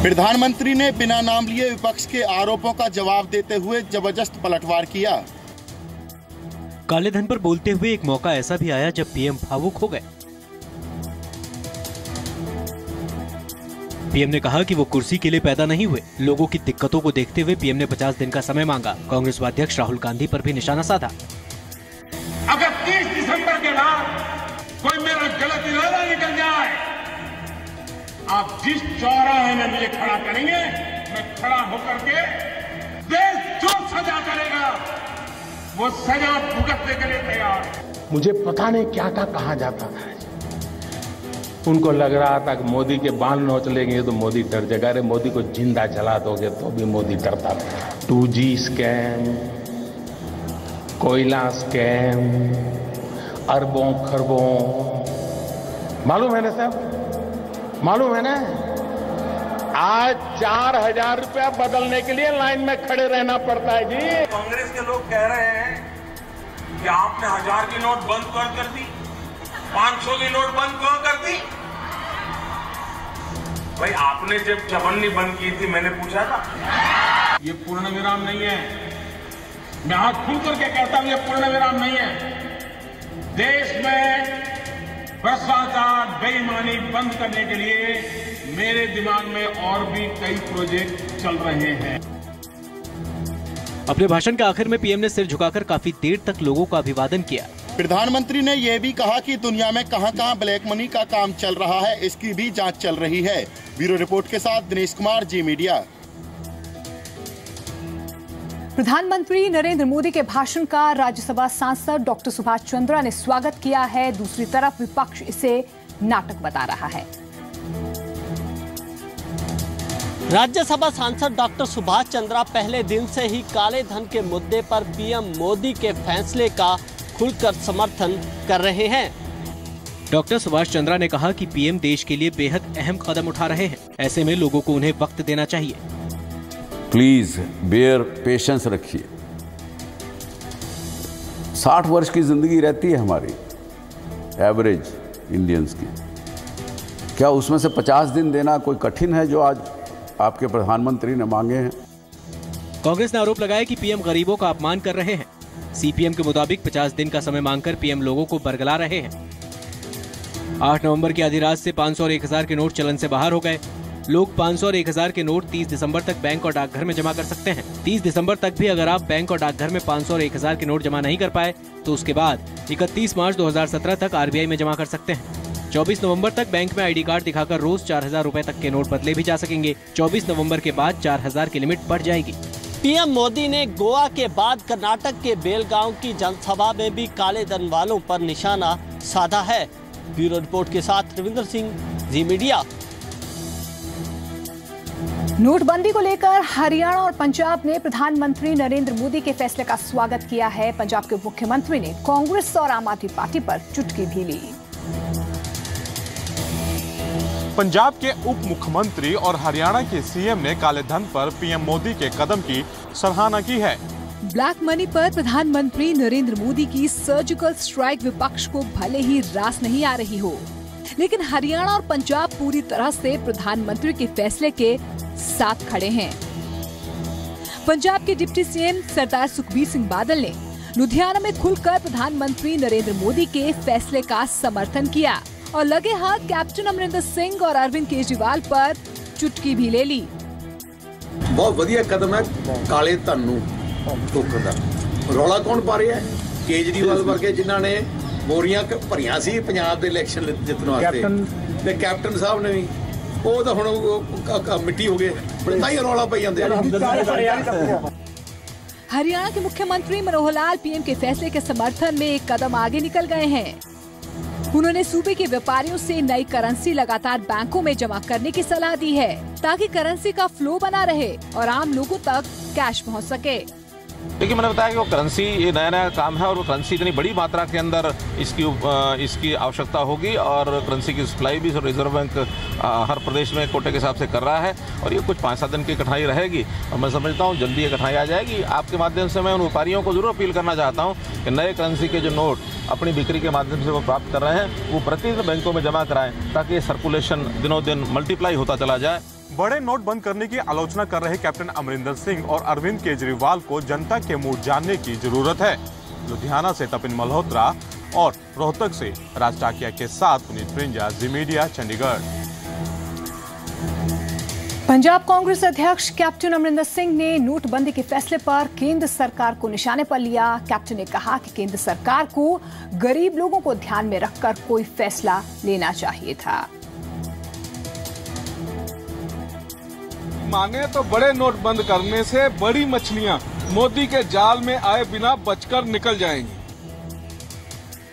प्रधानमंत्री ने बिना नाम लिए विपक्ष के आरोपों का जवाब देते हुए जबरदस्त पलटवार किया। काले धन पर बोलते हुए एक मौका ऐसा भी आया जब पीएम भावुक हो गए। पीएम ने कहा कि वो कुर्सी के लिए पैदा नहीं हुए। लोगों की दिक्कतों को देखते हुए पीएम ने 50 दिन का समय मांगा। कांग्रेस उपाध्यक्ष राहुल गांधी पर भी निशाना साधा। अगर 30 दिसंबर के बाद कोई मेरा गलत इरादा निकल जाए, आप जिस चौराहे में मुझे खड़ा करेंगे, मैं खड़ा होकर के देश जो सजा करेगा वो सजा भुगतने के लिए तैयार। मुझे पता नहीं क्या था, कहाँ जाता था। उनको लग रहा था कि मोदी के बाल नोच लेंगे तो मोदी डर जाएगा। अरे मोदी को जिंदा जला दोगे तो भी मोदी डरता था। 2G स्कैम, कोयला स्कैम, अरबों खरबों, मालूम है ना साहब, मालूम है ना। आज 4000 रुपया बदलने के लिए लाइन में खड़े रहना पड़ता है जी। कांग्रेस के लोग कह रहे हैं कि आपने 1000 की नोट बंद कर दी, 500 की नोट बंद क्यों कर दी? भाई आपने जब चवन्नी बंद की थी मैंने पूछा था। ये पूर्ण विराम नहीं है, मैं हाथ खुल करके कहता हूं ये पूर्ण विराम नहीं है। देश में भ्रष्टाचार बेईमानी बंद करने के लिए मेरे दिमाग में और भी कई प्रोजेक्ट चल रहे हैं। अपने भाषण के आखिर में पीएम ने सिर झुकाकर काफी देर तक लोगों का अभिवादन किया। प्रधानमंत्री ने यह भी कहा कि दुनिया में कहां-कहां ब्लैक मनी का काम चल रहा है, इसकी भी जांच चल रही है। ब्यूरो रिपोर्ट के साथ दिनेश कुमार, जी मीडिया। प्रधानमंत्री नरेंद्र मोदी के भाषण का राज्यसभा सांसद डॉक्टर सुभाष चंद्रा ने स्वागत किया है। दूसरी तरफ विपक्ष इसे नाटक बता रहा है। राज्यसभा सांसद डॉक्टर सुभाष चंद्रा पहले दिन से ही काले धन के मुद्दे पर पीएम मोदी के फैसले का खुलकर समर्थन कर रहे हैं। डॉक्टर सुभाष चंद्रा ने कहा कि पीएम देश के लिए बेहद अहम कदम उठा रहे हैं। ऐसे में लोगों को उन्हें वक्त देना चाहिए। प्लीज बेयर पेशेंस रखिए। 60 वर्ष की जिंदगी रहती है हमारी एवरेज इंडियंस की। क्या उसमें से 50 दिन देना कोई कठिन है जो आज आपके प्रधानमंत्री ने मांगे हैं? कांग्रेस ने आरोप लगाया कि पीएम गरीबों का अपमान कर रहे हैं। सीपीएम के मुताबिक 50 दिन का समय मांगकर पीएम लोगों को बरगला रहे हैं। 8 नवंबर की आधी रात से 500 और 1000 के नोट चलन से बाहर हो गए। लोग 500 और 1000 के नोट 30 दिसंबर तक बैंक और डाकघर में जमा कर सकते हैं। 30 दिसंबर तक भी अगर आप बैंक और डाकघर में 500 और 1000 के नोट जमा नहीं कर पाए तो उसके बाद 31 मार्च 2017 तक आरबीआई में जमा कर सकते हैं। 24 नवंबर तक बैंक में आईडी कार्ड दिखाकर रोज 4000 रुपए तक के नोट बदले भी जा सकेंगे। 24 नवंबर के बाद 4000 की लिमिट बढ़ जाएगी। पीएम मोदी ने गोवा के बाद कर्नाटक के बेलगांव की जनसभा में भी काले धन वालों पर निशाना साधा है। ब्यूरो रिपोर्ट के साथ रविंदर सिंह, जी मीडिया। नोटबंदी को लेकर हरियाणा और पंजाब ने प्रधानमंत्री नरेंद्र मोदी के फैसले का स्वागत किया है। पंजाब के मुख्यमंत्री ने कांग्रेस और आम आदमी पार्टी पर चुटकी भी ली। पंजाब के उप मुख्यमंत्री और हरियाणा के सीएम ने काले धन पर पीएम मोदी के कदम की सराहना की है। ब्लैक मनी पर प्रधानमंत्री नरेंद्र मोदी की सर्जिकल स्ट्राइक विपक्ष को भले ही रास नहीं आ रही हो, लेकिन हरियाणा और पंजाब पूरी तरह से प्रधानमंत्री के फैसले के साथ खड़े हैं। पंजाब के डिप्टी सीएम सरदार सुखबीर सिंह बादल ने लुधियाना में खुलकर प्रधानमंत्री नरेंद्र मोदी के फैसले का समर्थन किया और लगे हाथ कैप्टन अमरिंदर सिंह और अरविंद केजरीवाल पर चुटकी भी ले ली। बहुत वधिया कदम है काले धन नूं ठोकण दा। रौला कौन पा रहा है? केजरीवाल वर्गे जिन्हां ने बोरियां भरियां सी पंजाब दे इलैक्शन जितण वास्ते ते कैप्टन साहब ने भी ਉਹ ਤਾਂ ਹੁਣ ਮਿੱਟੀ ਹੋ ਗਏ ਤਾਂ ਹੀ ਰੌਲਾ ਪਈ ਜਾਂਦੇ। हरियाणा के मुख्यमंत्री मनोहर लाल पीएम के फैसले के समर्थन में एक कदम आगे निकल गए हैं। उन्होंने सूबे के व्यापारियों से नई करेंसी लगातार बैंकों में जमा करने की सलाह दी है ताकि करेंसी का फ्लो बना रहे और आम लोगों तक कैश पहुंच सके। देखिए, मैंने बताया कि वो करेंसी ये नया काम है और वो करेंसी इतनी बड़ी मात्रा के अंदर इसकी आवश्यकता होगी और करेंसी की सप्लाई भी रिजर्व बैंक हर प्रदेश में कोटे के हिसाब से कर रहा है और ये कुछ 5-7 दिन की कठिनाई रहेगी और मैं समझता हूँ जल्दी ये कठिनाई आ जाएगी। आपके माध्यम से मैं उन व्यापारियों को जरूर अपील करना चाहता हूँ कि नए करेंसी के जो नोट अपनी बिक्री के माध्यम से वो प्राप्त कर रहे हैं वो प्रतिदिन बैंकों में जमा कराएं ताकि सर्कुलेशन दिनों दिन मल्टीप्लाई होता चला जाए। बड़े नोट बंद करने की आलोचना कर रहे कैप्टन अमरिंदर सिंह और अरविंद केजरीवाल को जनता के मूड जानने की जरूरत है। लुधियाना से तपिन मल्होत्रा और रोहतक से राज टाकिया के साथ पुनीत प्रिंजा, जी मीडिया, चंडीगढ़। पंजाब कांग्रेस अध्यक्ष कैप्टन अमरिंदर सिंह ने नोटबंदी के फैसले पर केंद्र सरकार को निशाने पर लिया। कैप्टन ने कहा कि केंद्र सरकार को गरीब लोगों को ध्यान में रखकर कोई फैसला लेना चाहिए था। माने तो बड़े नोट बंद करने से बड़ी मछलियां मोदी के जाल में आए बिना बचकर निकल जाएंगी।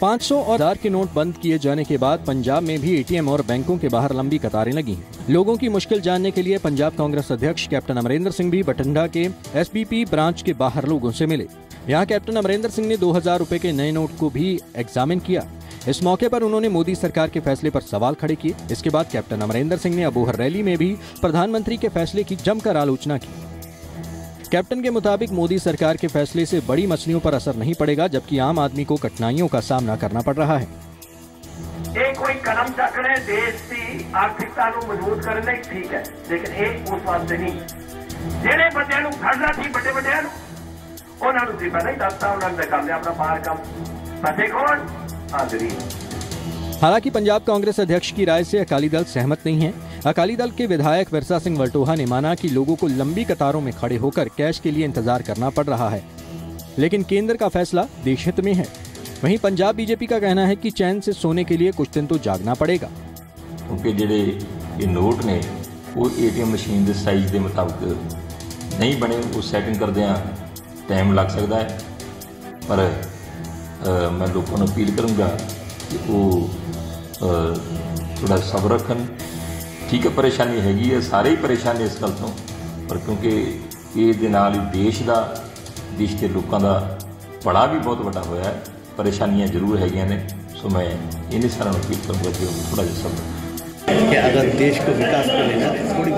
500 और 1000 के नोट बंद किए जाने के बाद पंजाब में भी एटीएम और बैंकों के बाहर लंबी कतारें लगी हैं। लोगों की मुश्किल जानने के लिए पंजाब कांग्रेस अध्यक्ष कैप्टन अमरिंदर सिंह भी बठिंडा के एसबीपी ब्रांच के बाहर लोगों से मिले। यहाँ कैप्टन अमरिंदर सिंह ने 2000 रुपए के नए नोट को भी एग्जामिन किया। इस मौके पर उन्होंने मोदी सरकार के फैसले पर सवाल खड़े किए। इसके बाद कैप्टन अमरिंदर सिंह ने अबोहर रैली में भी प्रधानमंत्री के फैसले की जमकर आलोचना की। कैप्टन के मुताबिक मोदी सरकार के फैसले से बड़ी मछलियों पर असर नहीं पड़ेगा, जबकि आम आदमी को कठिनाइयों का सामना करना पड़ रहा है। ये कोई कदम चकने देश की आर्थिकता मजबूत करने ठीक है, लेकिन एक उस वास्ते नहीं जेडे बंदे फड़ना थी बड़े बड़े उन्होंने पहले ही दसता उन्होंने कर लिया अपना बाहर काम फसे कौन हाजिरी। हालांकि पंजाब कांग्रेस अध्यक्ष की राय से अकाली दल सहमत नहीं है। अकाली दल के विधायक विरसा सिंह वल्टोहा ने माना कि लोगों को लंबी कतारों में खड़े होकर कैश के लिए इंतजार करना पड़ रहा है, लेकिन केंद्र का फैसला देश हित में है। वहीं पंजाब बीजेपी का कहना है कि चैन से सोने के लिए कुछ दिन तो जागना पड़ेगा, क्योंकि ਜਿਹੜੇ नोट ने वो एटीएम मशीन के साइज के मुताबिक नहीं बने। वो सैटिंग करदे टाइम लग सकता है, पर मैं लोगों को अपील करूँगा कि वो थोड़ा सब्र रखन। ठीक है, परेशानी हैगी है, सारे ही परेशान ने इस गल तो, पर क्योंकि ये नाल देश के लोगों का भला भी बहुत बड़ा होया है, परेशानियां जरूर हैगियां ने। सो मैं इन्हें सारा अपील करूँगा कि थोड़ा जहा सब्र, अगर देश को विकास करेगा तो थोड़ी।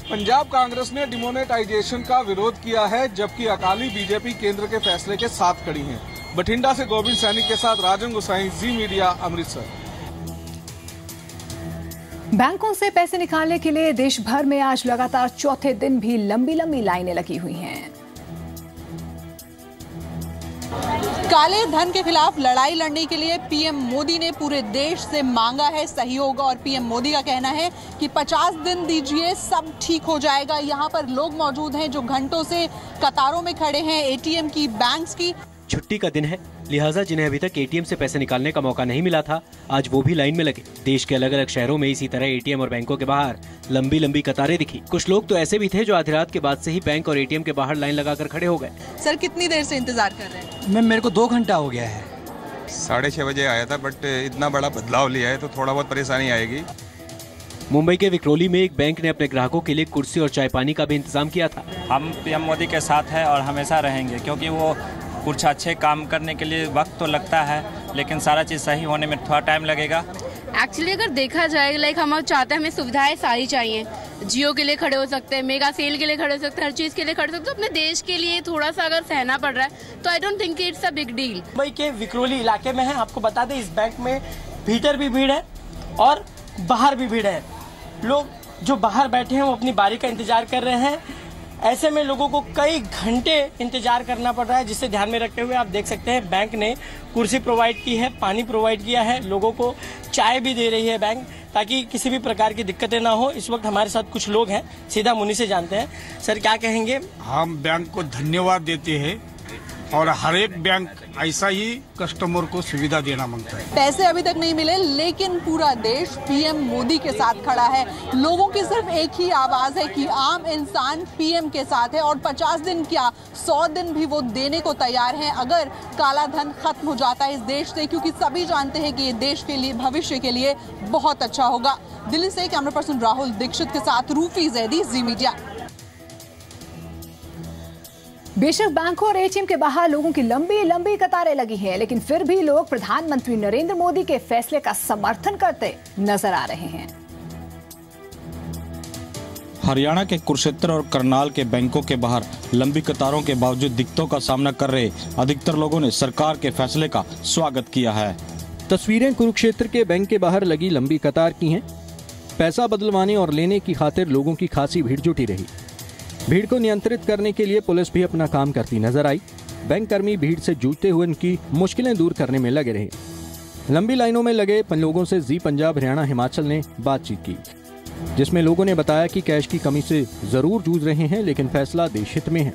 पंजाब कांग्रेस ने डिमोनेटाइजेशन का विरोध किया है, जबकि अकाली बीजेपी केंद्र के फैसले के साथ खड़ी है। बठिंडा से गोविंद सैनी के साथ राजन गोसाई, जी मीडिया, अमृतसर। बैंकों से पैसे निकालने के लिए देश भर में आज लगातार चौथे दिन भी लंबी लंबी लाइनें लगी हुई हैं। काले धन के खिलाफ लड़ाई लड़ने के लिए पीएम मोदी ने पूरे देश से मांगा है सहयोग, और पीएम मोदी का कहना है कि 50 दिन दीजिए, सब ठीक हो जाएगा। यहाँ पर लोग मौजूद हैं जो घंटों से कतारों में खड़े हैं, एटीएम की, बैंक्स की। छुट्टी का दिन है, लिहाजा जिन्हें अभी तक एटीएम से पैसे निकालने का मौका नहीं मिला था, आज वो भी लाइन में लगे। देश के अलग अलग शहरों में इसी तरह एटीएम और बैंकों के बाहर लंबी लंबी कतारें दिखी। कुछ लोग तो ऐसे भी थे जो आधी रात के बाद से ही बैंक और एटीएम के बाहर लाइन लगाकर खड़े हो गए। सर, कितनी देर से इंतजार कर रहे हैं? मैम, मेरे को 2 घंटा हो गया है। 6:30 बजे आया था, बट इतना बड़ा बदलाव लिया है तो थोड़ा बहुत परेशानी आएगी। मुंबई के विक्रोली में एक बैंक ने अपने ग्राहकों के लिए कुर्सी और चाय पानी का भी इंतजाम किया था। हम पीएम मोदी के साथ हैं और हमेशा रहेंगे, क्योंकि वो कुछ अच्छे काम करने के लिए वक्त तो लगता है, लेकिन सारा चीज़ सही होने में थोड़ा टाइम लगेगा। एक्चुअली अगर देखा जाए, लाइक हम चाहते हैं, हमें सुविधाएं सारी चाहिए। जियो के लिए खड़े हो सकते हैं, मेगा सेल के लिए खड़े हो सकते हैं, हर चीज़ के लिए खड़े हो सकते हैं। तो अपने देश के लिए थोड़ा सा अगर सहना पड़ रहा है तो I don't think it's a big deal. Mumbai के विक्रोली इलाके में है। आपको बता दें, इस बैंक में भीतर भी भीड़ है और बाहर भी भीड़ है। लोग जो बाहर बैठे हैं वो अपनी बारी का इंतजार कर रहे हैं। ऐसे में लोगों को कई घंटे इंतजार करना पड़ रहा है, जिसे ध्यान में रखते हुए आप देख सकते हैं बैंक ने कुर्सी प्रोवाइड की है, पानी प्रोवाइड किया है, लोगों को चाय भी दे रही है बैंक, ताकि किसी भी प्रकार की दिक्कतें ना हो। इस वक्त हमारे साथ कुछ लोग हैं, सीधा मुनि से जानते हैं। सर, क्या कहेंगे? हम बैंक को धन्यवाद देते हैं और हर एक बैंक ऐसा ही कस्टमर को सुविधा देना मांगता है। पैसे अभी तक नहीं मिले, लेकिन पूरा देश पीएम मोदी के साथ खड़ा है। लोगों की सिर्फ एक ही आवाज है कि आम इंसान पीएम के साथ है, और 50 दिन क्या 100 दिन भी वो देने को तैयार हैं अगर काला धन खत्म हो जाता है इस देश से, क्योंकि सभी जानते हैं कि ये देश के लिए, भविष्य के लिए बहुत अच्छा होगा। दिल्ली से कैमरा पर्सन राहुल दीक्षित के साथ रूफी जैदी, जी मीडिया। बेशक बैंकों और एटीएम के बाहर लोगों की लंबी लंबी कतारें लगी हैं, लेकिन फिर भी लोग प्रधानमंत्री नरेंद्र मोदी के फैसले का समर्थन करते नजर आ रहे हैं। हरियाणा के कुरुक्षेत्र और करनाल के बैंकों के बाहर लंबी कतारों के बावजूद दिक्कतों का सामना कर रहे अधिकतर लोगों ने सरकार के फैसले का स्वागत किया है। तस्वीरें कुरुक्षेत्र के बैंक के बाहर लगी लंबी कतार की हैं। पैसा बदलवाने और लेने की खातिर लोगों की खासी भीड़ जुटी रही। भीड़ को नियंत्रित करने के लिए पुलिस भी अपना काम करती नजर आई। बैंक कर्मी भीड़ से जूझते हुए उनकी मुश्किलें दूर करने में लगे रहे। लंबी लाइनों में लगे लोगों से जी पंजाब हरियाणा हिमाचल ने बातचीत की, जिसमें लोगों ने बताया कि कैश की कमी से जरूर जूझ रहे हैं, लेकिन फैसला देश हित में है।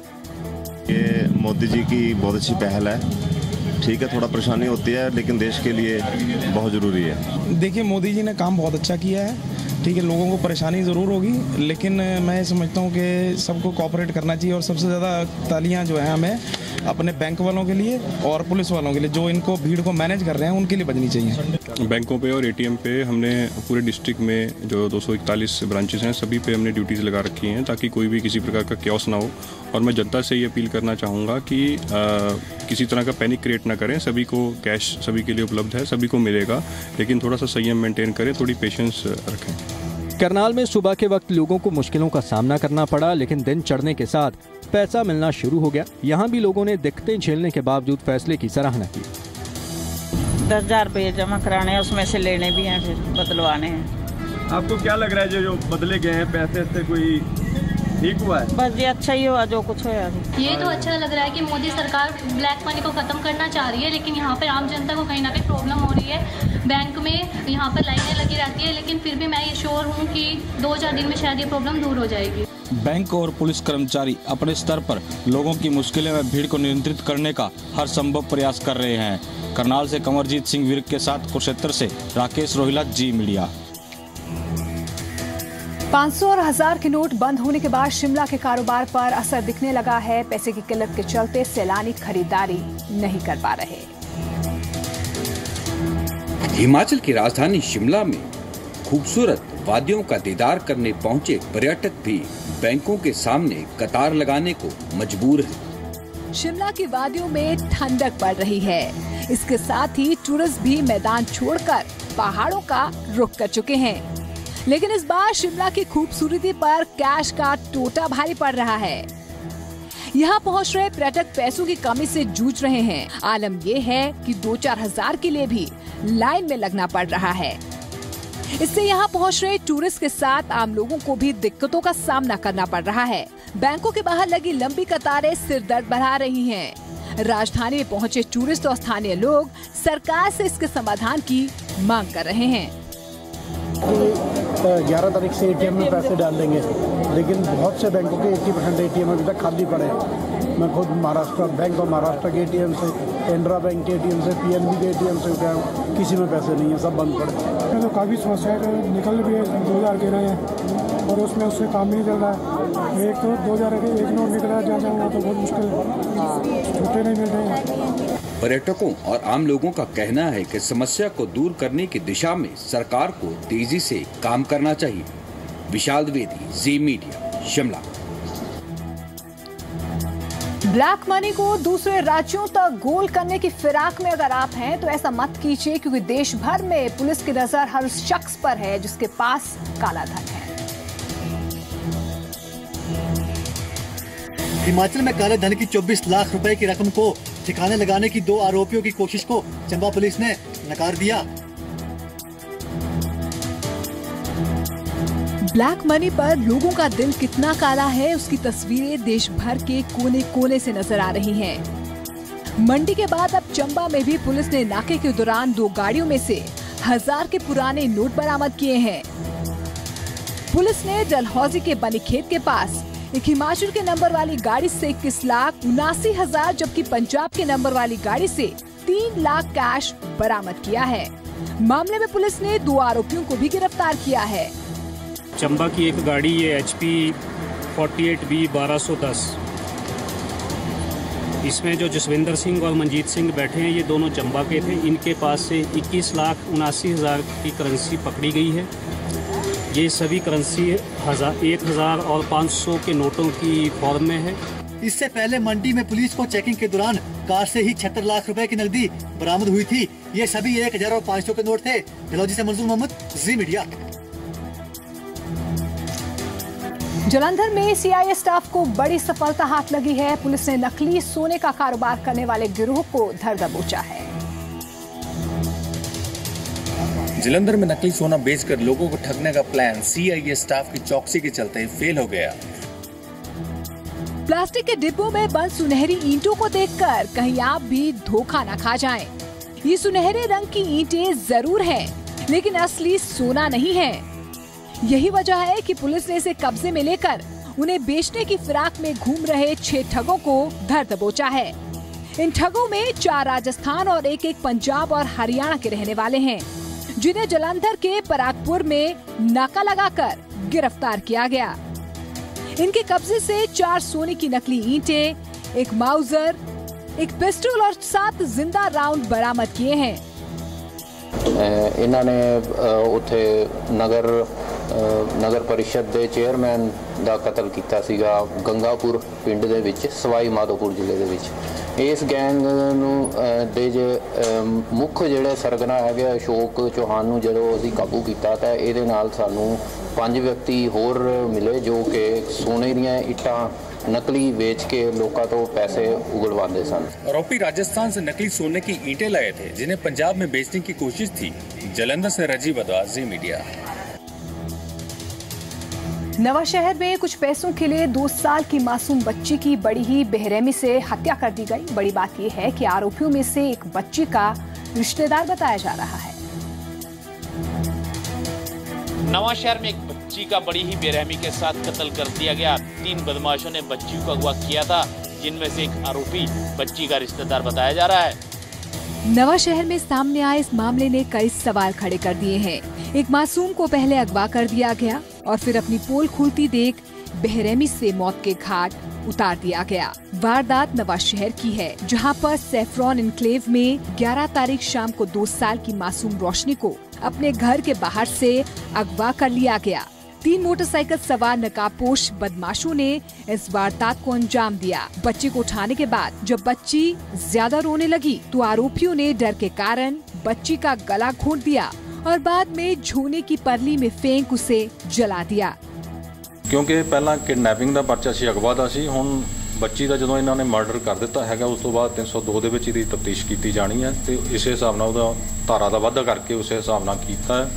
ये मोदी जी की बहुत अच्छी पहल है। ठीक है, थोड़ा परेशानी होती है, लेकिन देश के लिए बहुत जरूरी है। देखिए, मोदी जी ने काम बहुत अच्छा किया है। ठीक है, लोगों को परेशानी ज़रूर होगी, लेकिन मैं समझता हूँ कि सबको कोऑपरेट करना चाहिए, और सबसे ज़्यादा तालियां जो है हमें अपने बैंक वालों के लिए और पुलिस वालों के लिए, जो इनको भीड़ को मैनेज कर रहे हैं, उनके लिए बजनी चाहिए। बैंकों पे और एटीएम पे हमने पूरे डिस्ट्रिक्ट में जो 241 ब्रांचेस हैं, सभी पे हमने ड्यूटीज़ लगा रखी हैं, ताकि कोई भी किसी प्रकार का क्योस ना हो। और मैं जनता से ये अपील करना चाहूँगा कि किसी तरह का पैनिक क्रिएट ना करें। सभी को कैश सभी के लिए उपलब्ध है, सभी को मिलेगा, लेकिन थोड़ा सा संयम मेंटेन करें, थोड़ी पेशेंस रखें। करनाल में सुबह के वक्त लोगों को मुश्किलों का सामना करना पड़ा, लेकिन दिन चढ़ने के साथ पैसा मिलना शुरू हो गया। यहाँ भी लोगों ने दिक्कतें झेलने के बावजूद फैसले की सराहना की। 10,000 रुपये जमा कराने हैं, उसमें से लेने भी हैं, फिर बदलवाने हैं। आपको क्या लग रहा है जो बदले गए हैं पैसे से, कोई ठीक हुआ है? बस ये अच्छा ही हुआ जो कुछ हुआ। ये तो अच्छा लग रहा है कि मोदी सरकार ब्लैक मनी को खत्म करना चाह रही है, लेकिन यहाँ पर आम जनता को कहीं ना कहीं प्रॉब्लम हो रही है। बैंक में यहाँ पर लाइनें लगी रहती है, लेकिन फिर भी मैं ये श्योर हूँ कि 2-4 दिन में शायद ये प्रॉब्लम दूर हो जाएगी। बैंक और पुलिस कर्मचारी अपने स्तर पर लोगों की मुश्किलें व भीड़ को नियंत्रित करने का हर संभव प्रयास कर रहे हैं। करनाल से कंवरजीत सिंह विर्क के साथ कुरुक्षेत्र से राकेश रोहिला, जी मीडिया। 500 और 1000 के नोट बंद होने के बाद शिमला के कारोबार पर असर दिखने लगा है। पैसे की किल्लत के चलते सैलानी खरीदारी नहीं कर पा रहे। हिमाचल की राजधानी शिमला में खूबसूरत वादियों का दीदार करने पहुंचे पर्यटक भी बैंकों के सामने कतार लगाने को मजबूर हैं। शिमला की वादियों में ठंडक पड़ रही है। इसके साथ ही टूरिस्ट भी मैदान छोड़कर पहाड़ों का रुख कर चुके हैं। लेकिन इस बार शिमला की खूबसूरती पर कैश का टोटा भारी पड़ रहा है। यहाँ पहुँच रहे पर्यटक पैसों की कमी से जूझ रहे हैं। आलम ये है कि 2-4 हजार के लिए भी लाइन में लगना पड़ रहा है। इससे यहाँ पहुँच रहे टूरिस्ट के साथ आम लोगों को भी दिक्कतों का सामना करना पड़ रहा है। बैंकों के बाहर लगी लंबी कतारें सिर दर्द बढ़ा रही हैं। राजधानी में पहुँचे टूरिस्ट और स्थानीय लोग सरकार से इसके समाधान की मांग कर रहे हैं। 11 तारीख से एटीएम में पैसे डाल देंगे, लेकिन बहुत से बैंकों के 80% एटीएम अभी तक खाली पड़े हैं। मैं खुद महाराष्ट्र बैंक ऑफ महाराष्ट्र के एटीएम से, कैनरा बैंक के एटीएम से, पीएनबी के एटीएम से गया हूँ, किसी में पैसे नहीं है, सब बंद पड़े। तो काफ़ी समस्या निकल भी 2000 के रहे हैं और उसमें उससे काम नहीं चल रहा है। एक तो 2000 के एक नोट निकला जा जाऊँगा तो बहुत मुश्किल, छुट्टे नहीं मिल रहे हैं। पर्यटकों और आम लोगों का कहना है कि समस्या को दूर करने की दिशा में सरकार को तेजी से काम करना चाहिए। विशाल द्विवेदी, जी मीडिया, शिमला। ब्लैक मनी को दूसरे राज्यों तक गोल करने की फिराक में अगर आप हैं तो ऐसा मत कीजिए, क्योंकि देश भर में पुलिस की नजर हर उस शख्स पर है जिसके पास काला धन है। हिमाचल में काले धन की 24 लाख रुपए की रकम को ठिकाने लगाने की 2 आरोपियों की कोशिश को चंबा पुलिस ने नकार दिया। ब्लैक मनी पर लोगों का दिल कितना काला है, उसकी तस्वीरें देश भर के कोने कोने से नजर आ रही हैं। मंडी के बाद अब चंबा में भी पुलिस ने नाके के दौरान 2 गाड़ियों में से 1000 के पुराने नोट बरामद किए हैं। पुलिस ने डलहौजी के बनीखेत के पास एक हिमाचल के नंबर वाली गाड़ी से 21,79,000 जबकि पंजाब के नंबर वाली गाड़ी से 3 लाख कैश बरामद किया है। मामले में पुलिस ने 2 आरोपियों को भी गिरफ्तार किया है। चंबा की एक गाड़ी ये HP 48B 1210, इसमें जो जसविंदर सिंह और मनजीत सिंह बैठे हैं ये दोनों चंबा के थे। इनके पास से 21,79,000 की करेंसी पकड़ी गई है। ये सभी करेंसी 1000 और 500 के नोटों की फॉर्म में है। इससे पहले मंडी में पुलिस को चेकिंग के दौरान कार से ही 76 लाख रुपए की नकदी बरामद हुई थी। ये सभी 1000 और 500 के नोट थे। डलहौजी से मंजूर मोहम्मद, जी मीडिया। जालंधर में सीआईए स्टाफ को बड़ी सफलता हाथ लगी है। पुलिस ने नकली सोने का कारोबार करने वाले गिरोह को धर दबोचा है। जालंधर में नकली सोना बेचकर लोगों को ठगने का प्लान सीआईए स्टाफ की चौकसी के चलते फेल हो गया। प्लास्टिक के डिब्बों में बंद सुनहरी ईंटों को देखकर कहीं आप भी धोखा न खा जाएं। ये सुनहरे रंग की ईंटें जरूर हैं, लेकिन असली सोना नहीं है। यही वजह है कि पुलिस ने इसे कब्जे में लेकर उन्हें बेचने की फिराक में घूम रहे 6 ठगों को धर दबोचा है। इन ठगों में 4 राजस्थान और 1 पंजाब और हरियाणा के रहने वाले हैं, जिन्हें जालंधर के परागपुर में नाका लगाकर गिरफ्तार किया गया। इनके कब्जे से 4 सोने की नकली ईंटें, 1 माउजर, 1 पिस्टल और 7 जिंदा राउंड बरामद किए हैं। इन्होंने उत्थे नगर परिषद ਦੇ ਚੇਅਰਮੈਨ ਦਾ ਕਤਲ ਕੀਤਾ ਸੀਗਾ ਗੰਗਾਪੁਰ ਪਿੰਡ ਦੇ ਵਿੱਚ, ਸਵਾਈ ਮਾਧੋਪੁਰ ਜ਼ਿਲ੍ਹੇ ਦੇ ਵਿੱਚ। ਇਸ ਗੈਂਗ ਨੂੰ ਦੇ ਮੁੱਖ ਜਿਹੜੇ ਸਰਗਨਾ ਹੈਗੇ ਅਸ਼ੋਕ ਚੌਹਾਨ ਨੂੰ ਜਦੋਂ ਅਸੀਂ ਕਾਬੂ ਕੀਤਾ ਤਾਂ ਇਹਦੇ ਨਾਲ ਸਾਨੂੰ 5 ਵਿਅਕਤੀ ਹੋਰ ਮਿਲੇ ਜੋ ਕਿ ਸੋਨੇ ਦੀਆਂ ਇੱਟਾਂ नकली बेच के लोगों तो पैसे उगलवाते सन। आरोपी राजस्थान से नकली सोने की ईंटें लाए थे जिन्हें पंजाब में बेचने की कोशिश थी। जालंधर से राजीव अदवार, जी मीडिया। नवाशहर में कुछ पैसों के लिए 2 साल की मासूम बच्ची की बड़ी ही बेरहमी से हत्या कर दी गई। बड़ी बात यह है कि आरोपियों में से एक बच्ची का रिश्तेदार बताया जा रहा है। नवाशहर में एक बच्ची का बड़ी ही बेरहमी के साथ कत्ल कर दिया गया। 3 बदमाशों ने बच्ची को अगवा किया था, जिनमें से एक आरोपी बच्ची का रिश्तेदार बताया जा रहा है। नवाशहर में सामने आए इस मामले ने कई सवाल खड़े कर दिए हैं। एक मासूम को पहले अगवा कर दिया गया और फिर अपनी पोल खुलती देख बेरहमी से मौत के घाट उतार दिया गया। वारदात नवाशहर की है, जहां पर सैफरॉन एन्क्लेव में 11 तारीख शाम को 2 साल की मासूम रोशनी को अपने घर के बाहर से अगवा कर लिया गया। 3 मोटरसाइकिल सवार नकाबपोश बदमाशों ने इस वारदात को अंजाम दिया। बच्ची को उठाने के बाद जब बच्ची ज्यादा रोने लगी तो आरोपियों ने डर के कारण बच्ची का गला घोंट दिया और बाद में झोने की परली में फेंक उसे जला दिया। क्योंकि पहला किडनैपिंग का पर्चा सी अगवा का सी, हुण बच्ची का जो इन्होंने मर्डर कर दिता है उस तो बाद 302 ਦੇ ਵਿੱਚ ਇਹਦੀ ਤਫਤੀਸ਼ ਕੀਤੀ ਜਾਣੀ ਹੈ ਤੇ ਇਸੇ ਹਿਸਾਬ ਨਾਲ ਉਹਦਾ ਧਾਰਾ ਦਾ ਵਾਧਾ ਕਰਕੇ ਉਸੇ ਹਿਸਾਬ ਨਾਲ ਕੀਤਾ ਹੈ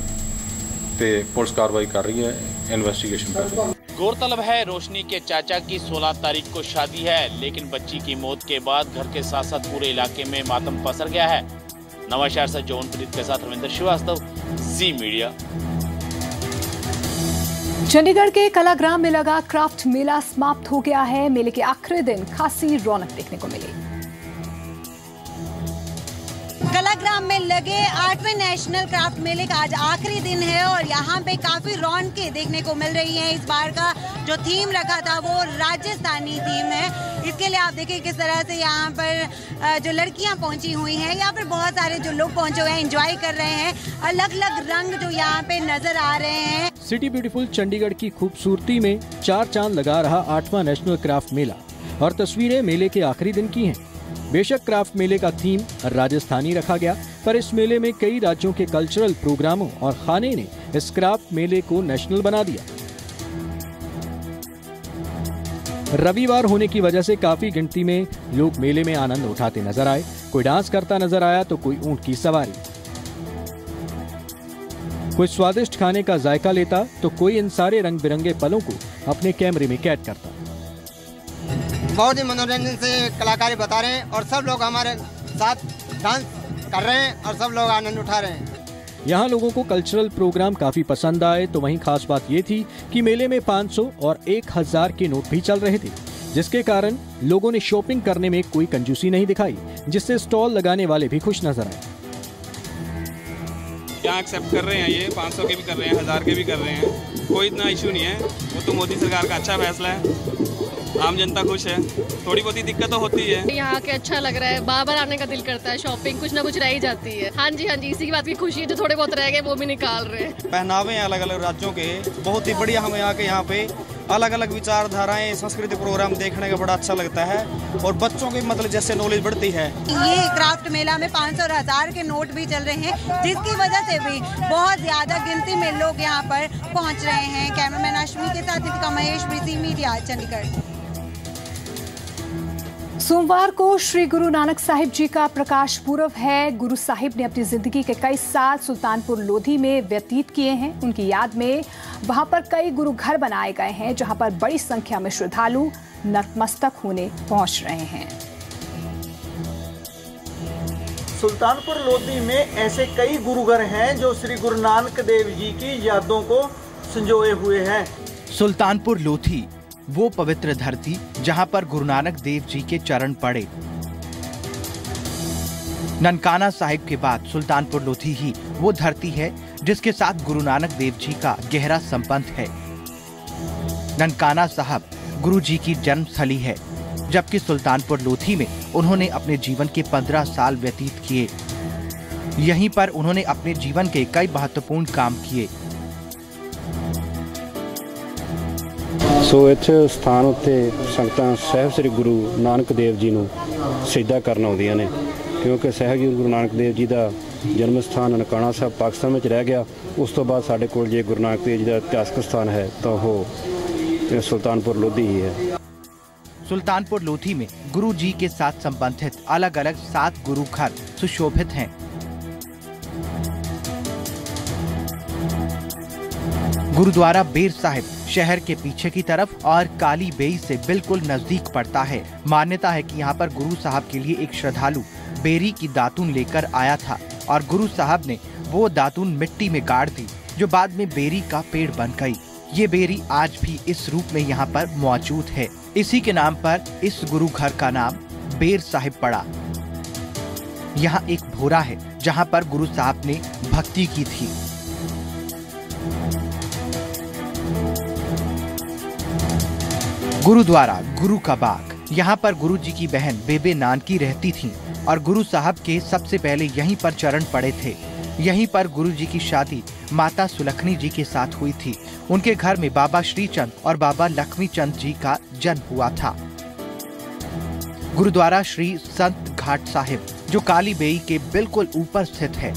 ਤੇ ਪੁਲਿਸ कार्रवाई कर रही है, इन्वेस्टिगेशन कर रही है। गौरतलब है रोशनी के चाचा की 16 तारीख को शादी है, लेकिन बच्ची की मौत के बाद घर के साथ साथ पूरे इलाके में मातम पसर गया है। नवाशहर से जौनप्रीत के साथ रविंद्र श्रीवास्तव, जी मीडिया। चंडीगढ़ के कलाग्राम में लगा क्राफ्ट मेला समाप्त हो गया है। मेले के आखिरी दिन खासी रौनक देखने को मिली। कलाग्राम में लगे 8वें नेशनल क्राफ्ट मेले का आज आखिरी दिन है और यहाँ पे काफी रौनकें देखने को मिल रही हैं। इस बार का जो थीम रखा था वो राजस्थानी थीम है। इसके लिए आप देखिए किस तरह से यहाँ पर जो लड़कियाँ पहुँची हुई हैं, यहाँ पर बहुत सारे जो लोग पहुँचे हुए हैं, एंजॉय कर रहे हैं। अलग अलग रंग जो यहाँ पे नजर आ रहे हैं। सिटी ब्यूटीफुल चंडीगढ़ की खूबसूरती में 4 चांद लगा रहा 8वां नेशनल क्राफ्ट मेला और तस्वीरें मेले के आखिरी दिन की हैं। बेशक क्राफ्ट मेले का थीम राजस्थानी रखा गया, पर इस मेले में कई राज्यों के कल्चरल प्रोग्रामों और खाने ने इस क्राफ्ट मेले को नेशनल बना दिया। रविवार होने की वजह से काफी गिनती में लोग मेले में आनंद उठाते नजर आए। कोई डांस करता नजर आया तो कोई ऊंट की सवारी, कोई स्वादिष्ट खाने का जायका लेता तो कोई इन सारे रंग बिरंगे पलों को अपने कैमरे में कैद करता। बहुत ही मनोरंजन से कलाकारी बता रहे हैं और सब लोग हमारे साथ डांस कर रहे हैं और सब लोग आनंद उठा रहे हैं। यहाँ लोगों को कल्चरल प्रोग्राम काफी पसंद आए, तो वहीं खास बात ये थी कि मेले में 500 और 1000 के नोट भी चल रहे थे, जिसके कारण लोगों ने शॉपिंग करने में कोई कंजूसी नहीं दिखाई, जिससे स्टॉल लगाने वाले भी खुश नजर आए। यहाँ एक्सेप्ट कर रहे हैं, ये 500 के भी कर रहे हैं, 1000 के भी कर रहे हैं, कोई इतना इशू नहीं है। वो तो मोदी सरकार का अच्छा फैसला है, आम जनता खुश है। थोड़ी बहुत ही दिक्कत तो होती है। यहाँ के अच्छा लग रहा है, बार बार आने का दिल करता है। शॉपिंग कुछ ना कुछ रह ही जाती है। हाँ जी, इसी की बात की खुशी है, जो थोड़े बहुत रह गए वो भी निकाल रहे हैं। पहनावे हैं अलग अलग राज्यों के, बहुत ही बढ़िया। हमें यहाँ पे अलग अलग विचारधाराएं, सांस्कृतिक प्रोग्राम देखने का बड़ा अच्छा लगता है और बच्चों की मतलब जैसे नॉलेज बढ़ती है। ये क्राफ्ट मेला में 500 और 1000 के नोट भी चल रहे हैं, जिसकी वजह से भी बहुत ज्यादा गिनती में लोग यहाँ पर पहुँच रहे हैं। कैमरामैन अश्विनी के साथ दीपिका महेश, जी मीडिया, चंडीगढ़। सोमवार को श्री गुरु नानक साहिब जी का प्रकाश पुरब है। गुरु साहिब ने अपनी जिंदगी के कई साल सुल्तानपुर लोधी में व्यतीत किए हैं। उनकी याद में वहां पर कई गुरु घर बनाए गए हैं, जहां पर बड़ी संख्या में श्रद्धालु नतमस्तक होने पहुंच रहे हैं। सुल्तानपुर लोधी में ऐसे कई गुरुघर हैं जो श्री गुरु नानक देव जी की यादों को संजोए हुए हैं। सुल्तानपुर लोधी वो पवित्र धरती जहां पर गुरु नानक देव जी के चरण पड़े। ननकाना साहिब के बाद सुल्तानपुर लोधी ही वो धरती है जिसके साथ गुरु नानक देव जी का गहरा संबंध है। ननकाना साहब गुरु जी की जन्मस्थली है, जबकि सुल्तानपुर लोधी में उन्होंने अपने जीवन के 15 साल व्यतीत किए। यहीं पर उन्होंने अपने जीवन के कई महत्वपूर्ण काम किए। ਸੋ ਇੱਥੇ ਸਥਾਨ ਉੱਤੇ ਸੰਗਤਾਂ ਸਾਹਿਬ ਸ੍ਰੀ ਗੁਰੂ ਨਾਨਕ ਦੇਵ ਜੀ ਨੂੰ ਸਿਜਦਾ ਕਰਨ ਆਉਂਦੀਆਂ ਨੇ, ਕਿਉਂਕਿ ਸਾਹਿਬ ਜੀ ਗੁਰੂ ਨਾਨਕ ਦੇਵ ਜੀ ਦਾ ਜਨਮ ਸਥਾਨ ਨਨਕਾਣਾ ਸਾਹਿਬ ਪਾਕਿਸਤਾਨ ਵਿੱਚ ਰਹਿ ਗਿਆ। ਉਸ ਤੋਂ ਬਾਅਦ ਸਾਡੇ ਕੋਲ ਜੇ ਗੁਰੂ ਨਾਨਕ ਦੇਵ ਜੀ ਦਾ ਇਤਿਹਾਸਕ ਸਥਾਨ ਹੈ ਤਾਂ ਉਹ ਸੁਲਤਾਨपुर लोधी ही है। सुल्तानपुर लोधी में गुरु जी के साथ संबंधित अलग अलग 7 गुरु घर सुशोभित हैं। गुरुद्वारा बेर साहिब शहर के पीछे की तरफ और काली बेई से बिल्कुल नजदीक पड़ता है। मान्यता है कि यहाँ पर गुरु साहब के लिए एक श्रद्धालु बेरी की दातून लेकर आया था और गुरु साहब ने वो दातून मिट्टी में गाड़ दी, जो बाद में बेरी का पेड़ बन गई। ये बेरी आज भी इस रूप में यहाँ पर मौजूद है। इसी के नाम पर इस गुरु घर का नाम बेर साहिब पड़ा। यहाँ एक भोरा है जहाँ पर गुरु साहब ने भक्ति की थी। गुरुद्वारा गुरु का बाग। यहाँ पर गुरु जी की बहन बेबे नानकी रहती थीं और गुरु साहब के सबसे पहले यहीं पर चरण पड़े थे। यहीं पर गुरु जी की शादी माता सुलखनी जी के साथ हुई थी। उनके घर में बाबा श्रीचंद और बाबा लक्ष्मी चंद जी का जन्म हुआ था। गुरुद्वारा श्री संत घाट साहिब जो काली बेई के बिल्कुल ऊपर स्थित है।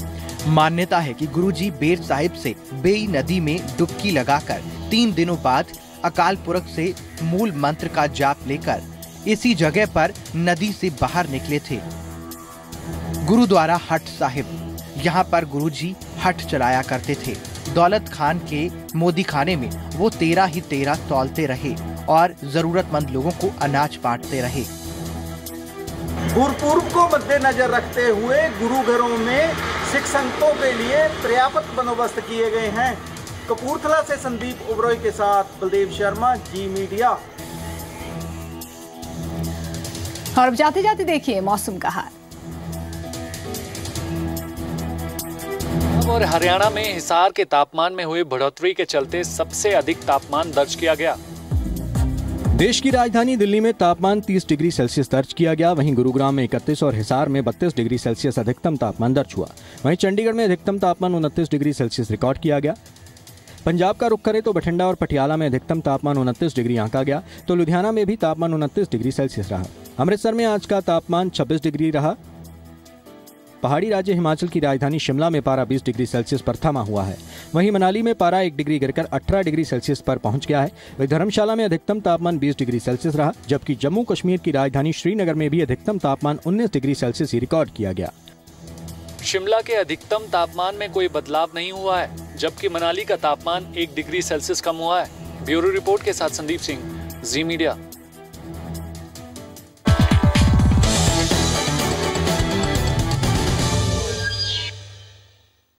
मान्यता है कि गुरुजी बेर साहिब से बेई नदी में डुबकी लगाकर 3 दिनों बाद अकाल पुरख से मूल मंत्र का जाप लेकर इसी जगह पर नदी से बाहर निकले थे। गुरुद्वारा हट साहिब, यहाँ पर गुरुजी हट चलाया करते थे। दौलत खान के मोदी खाने में वो 13 ही 13 तौलते रहे और जरूरतमंद लोगों को अनाज बांटते रहे। गुरुपुरब को मद्देनजर रखते हुए गुरु घरों में सिख संगतों के लिए पर्याप्त बंदोबस्त किए गए हैं। कपूरथला से संदीप ओबरॉय के साथ बलदेव शर्मा, जी मीडिया। और अब जाते जाते देखिए मौसम का हाल। और हरियाणा में हिसार के तापमान में हुई बढ़ोतरी के चलते सबसे अधिक तापमान दर्ज किया गया। देश की राजधानी दिल्ली में तापमान 30 डिग्री सेल्सियस दर्ज किया गया। वहीं गुरुग्राम में 31 और हिसार में 32 डिग्री सेल्सियस अधिकतम तापमान दर्ज हुआ। वहीं चंडीगढ़ में अधिकतम तापमान 29 डिग्री सेल्सियस रिकॉर्ड किया गया। पंजाब का रुख करें तो बठिंडा और पटियाला में अधिकतम तापमान 29 डिग्री आंका गया, तो लुधियाना में भी तापमान 29 डिग्री सेल्सियस रहा। अमृतसर में आज का तापमान 26 डिग्री रहा। पहाड़ी राज्य हिमाचल की राजधानी शिमला में पारा 20 डिग्री सेल्सियस पर थमा हुआ है। वहीं मनाली में पारा 1 डिग्री गिरकर 18 डिग्री सेल्सियस पर पहुंच गया है। वहीं धर्मशाला में अधिकतम तापमान 20 डिग्री सेल्सियस रहा, जबकि जम्मू कश्मीर की राजधानी श्रीनगर में भी अधिकतम तापमान 19 डिग्री सेल्सियस ही रिकॉर्ड किया गया। शिमला के अधिकतम तापमान में कोई बदलाव नहीं हुआ है, जबकि मनाली का तापमान 1 डिग्री सेल्सियस कम हुआ है। ब्यूरो रिपोर्ट के साथ संदीप सिंह, जी मीडिया।